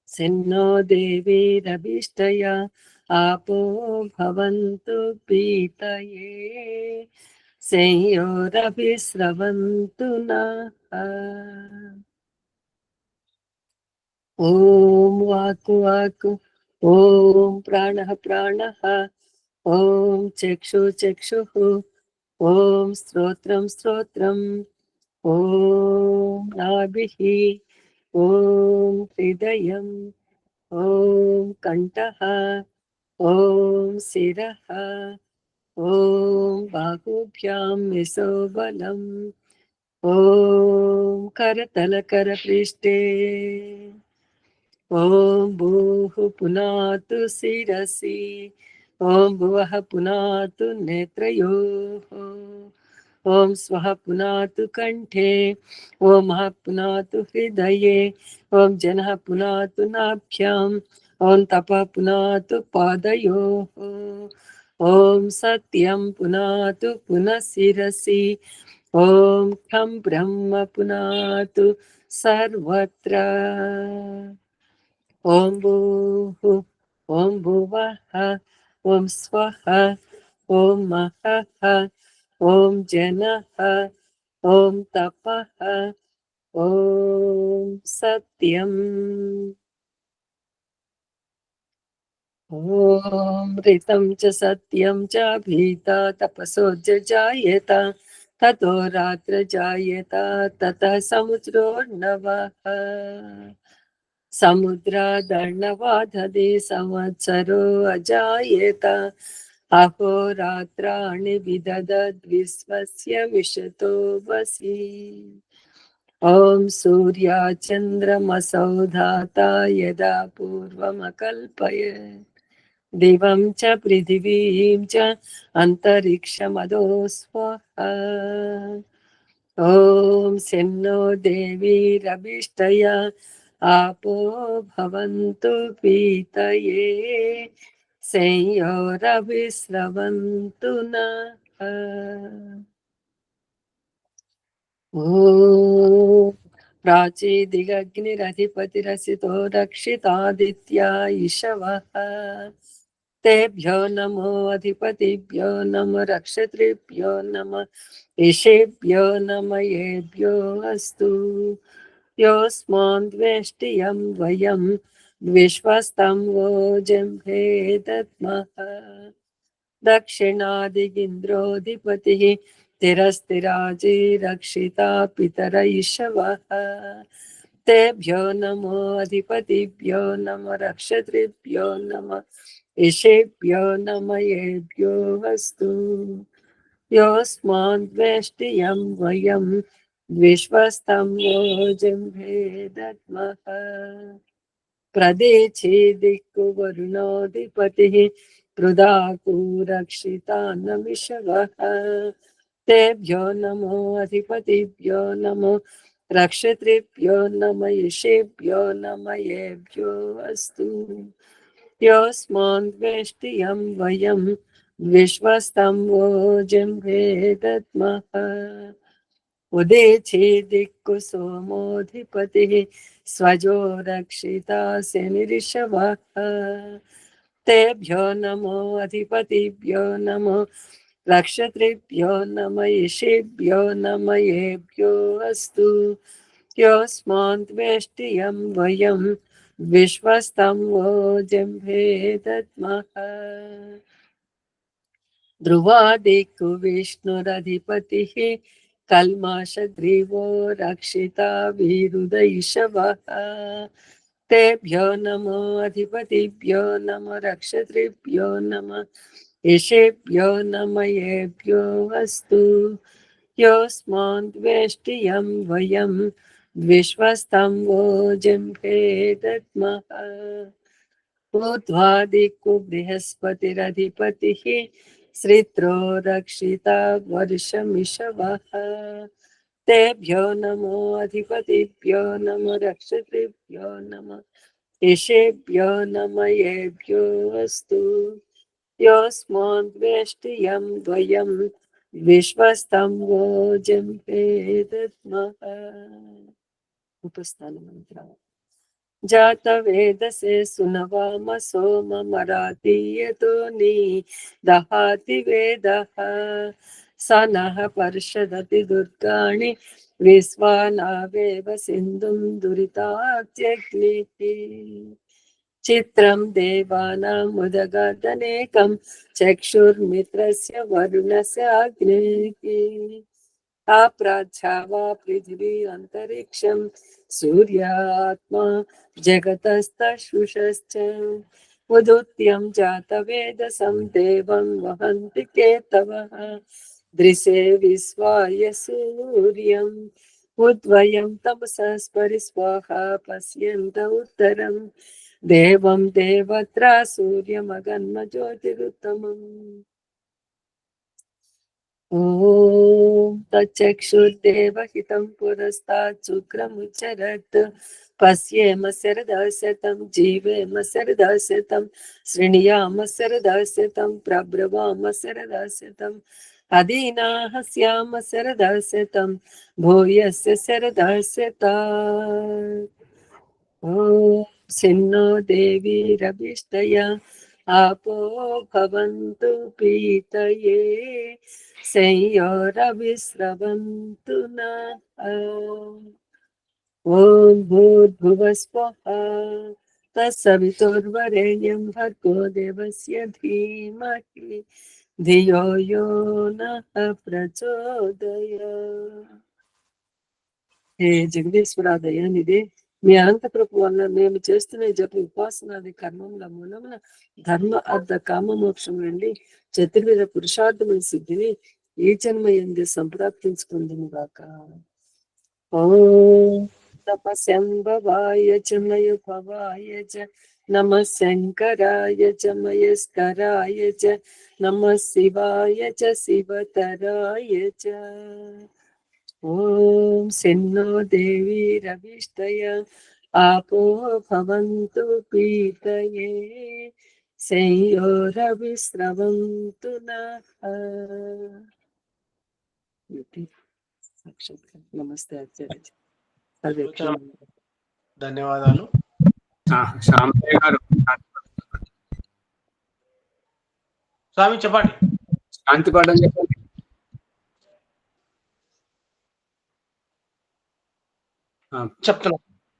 సిన్నో దేవీరభిష్టయ ఆపో భవంతు పీతయే సంయోరభిస్రవంతు నః. ఓం వాక్కు ఓం ప్రాణః ఓం చక్షుః ఓం శ్రోత్రం ఓం నాభిః ఓం హృదయం ఓం కంఠః ఓం శిరః ఓం బాహుభ్యాం యశో బలం ఓం కరతల కర పృష్ఠే ఓం భూః పునాతు శిరసి ఓం భువః పునాతు నేత్రయోః ఓం స్వః పునాతు కంఠే ఓం మః పునాతు హృదయే ఓం జనః పునాతు నాభ్యాం ఓం తపః పునాతు పాదయోః ఓం సత్యం పునాతు పునః శిరసి ఓం ఖం బ్రహ్మ పునాతు సర్వత్ర ఓం భూః ఓం భువః ఓం స్వః ఓం మహః ఓం జనః ఓం తపః ఓం సత్యం ఓం ऋतं च सत्यं च भीता तपसो जायेत ततो रात्र जायेत ततः समुद्रोर्नवः समुद्रादर्णवादधे संवत्सरो अजायेत अहोरात्राणि विदधद्विश्वस्य विशतो वसि ॐ सूर्याचन्द्रमसौ धाता यदा पूर्वमकल्पयत् दिवं च पृथिवीं च अन्तरिक्षमदो स्वः ॐ सेन्नो देवीरभिष्टया आपो भवन्तु पीतये संयोरविस्रवन्तु नः ॐ प्राचीदिगग्निरधिपतिरसितो रक्षितादित्या इषवः तेभ्यो नमो अधिपतिभ्यो नमो रक्षत्रिभ्यो नमः ऋषिभ्यो नमः येभ्यो अस्तु योऽस्मान् द्वेष्टियं वयं विश्वस्तं वो जम्भे दद्मः दक्षिणादिगिन्द्रोऽधिपतिः तिरस्तिराजी रक्षिता पितर इषवः तेभ्यो नमो अधिपतिभ्यो नमः रक्षत्रिभ्यो नमः ऋषिभ्यो नमः येभ्यो अस्तु योऽस्मान् द्वेष्टियं वयं विश्वस्तं वो जम्भे दद्मः प्रदेशे दिक्कु वरुणोऽधिपतिः पृदाकु रक्षितानमिषवः तेभ्यो नमो अधिपतिभ्यो नमो रक्षत्रिभ्यो नमः ऋषिभ्यो नमः येभ्यो अस्तु योऽस्मान् द्वेष्टियं वयं विश्वस्तं वो जम्भे दद्मः उदेचे दिक्कु सोमोऽधिपतिः स्वजो रक्षिता शनिरिषवः तेभ्यो नमो अधिपतिभ्यो नमो रक्षत्रिभ्यो नमः ऋषिभ्यो नमः येभ्यो अस्तु योऽस्मान् द्वेष्टियं वयं विश्वस्तं वो जम्भे दद्मः ध्रुवादिक्कु विष्णुरधिपतिः कल्माषग्रीवो रक्षिता विरुदैषवः तेभ्यो नमो अधिपतिभ्यो नमो रक्षत्रिभ्यो नमः ऋषिभ्यो नमः येभ्यो अस्तु योऽस्मान् द्वेष्टियं वयं विश्वस्तं वो जम्भे दद्मः ऊर्ध्वादिक्कु बृहस्पतिरधिपतिः श्रित्रो रक्षिता वर्षमिषवः तेभ्यो नमो अधिपतिभ्यो नमो रक्षत्रिभ्यो नमः ऋषिभ्यो नमः येभ्यो अस्तु योऽस्मान् द्वेष्टियं वयं विश्वस्तं वो जम्भे दद्मः उपस्थानमन्त्रः जातवेदसे सुनवाम सोम मरातीयतोनि दहाति वेदः स नः पर्षदति दुर्गाणि विश्वानावेव सिन्धुं दुरितात्यग्निः चित्रं देवानामुदगादनेकं चक्षुर्मित्रस्य वरुणस्य अग्निः अप्राच्छावा पृथिवी अन्तरिक्षं सूर्यात्मा जगतस्तशुषश्च ఉదుత్యం జాతవేదసం దేవం వహంతి కేతవః దృశే విశ్వాయ సూర్యం ఉద్వయం తమసః స్పరిస్వాహా పశ్యంత ఉత్తరం దేవం దేవత్ర సూర్యమగన్మ జ్యోతిరుత్తమం. ఓం తచ్చక్షుర్దేవహితం పురస్తాత్ శుక్రముచరత్ పశ్యేమ శరదశతం జీవేమ శరదశతం శృణుయామ శరదశతం ప్రబ్రవామ శరదశతం అదీనాః స్యామ శరదశతం భూయస్య శరదశతాత్. ఓం సిన్నో దేవీరభిష్టయ आपो भवन्तु पीतये संयोरविस्रवन्तु नः. ॐ भूर्भुवस्वः तत्सवितुर्वरेण्यं भर्गो देवस्य धीमहि धियो यो नः प्रचोदयात्. हे జగదీశ్వరా దయానిధి, మీ అనంత కృప వల్ల మేము చేస్తున్న జప ఉపాసనాది కర్మముల మూలమున ధర్మ అర్థ కామ మోక్షం నుండి చతుర్విధ పురుషార్థముల సిద్ధిని ఈ జన్మ యందు సంప్రాప్తించుకుందుము గాక. ఓం తపస్యంభవాయ చ మయోభవాయ చ నమః శంకరాయ చ మయస్కరాయ చ నమః శివాయ చ శివతరాయ చ. ఓం సిన్నో దేవీరభిష్టయ आपो भवन्तु पीतये संयोरविस्रवन्तु नः. నమస్తే ఆచార్య. ధన్యవాదాలు. శ్యామయ్య గారు స్వామి చెప్పండి. శాంతి పాఠం చెప్పండి.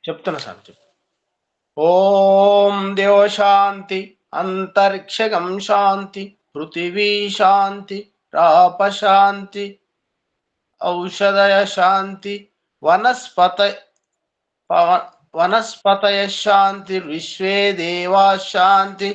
చెప్తున్నా సార్. ఓం దేవ శాంతి, అంతరిక్షగం శాంతి, పృథివీ శాంతి, రాప శాంతి, ఔషధయ శాంతి, వనస్పతయ శాంతి, విశ్వే దేవా శాంతి,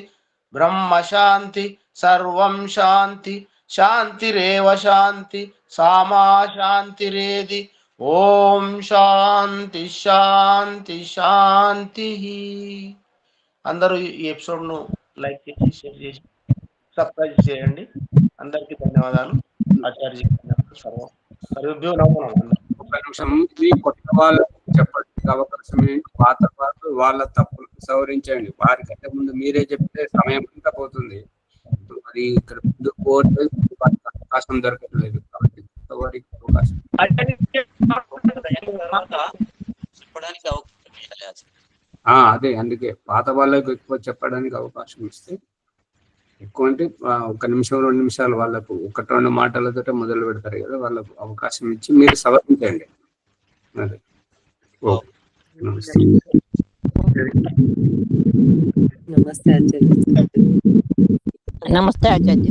బ్రహ్మ శాంతి, సర్వం శాంతి, శాంతిరేవ శాంతి, సామా శాంతిరేది. ఓం శాంతి శాంతి శాంతి. అందరూ ఈ ఎపిసోడ్ను లైక్ చేసి షేర్ చేసి సబ్స్క్రైబ్ చేయండి. అందరికీ ధన్యవాదాలు. ఆచార్య సర్వభ్యో నమో నమః. ఒక నిమిషం, ఇది కొత్త వాళ్ళకు చెప్పడానికి అవకాశం ఏంటి? పాత వాళ్ళు వాళ్ళ తప్పులు సవరించండి. వారికంటే ముందు మీరే చెప్తే సమయం అంతా పోతుంది. మరి ఇక్కడ ముందు పోతే అవకాశం దొరకట్లేదు కాబట్టి వారికి అవకాశం చెప్పడానికి అవకాశం ఇవ్వాలి. అదే అందుకే పాత వాళ్ళకు ఎక్కువ చెప్పడానికి అవకాశం ఇస్తే ఎక్కువ అంటే 1 నిమిషం 2 నిమిషాలు వాళ్ళకు 1-2 మాటలతో మొదలు పెడతారు కదా, వాళ్ళకు అవకాశం ఇచ్చి మీరు సవరించండి. అదే ఓకే. నమస్తే. నమస్తే ఆచార్య. నమస్తే ఆచార్య.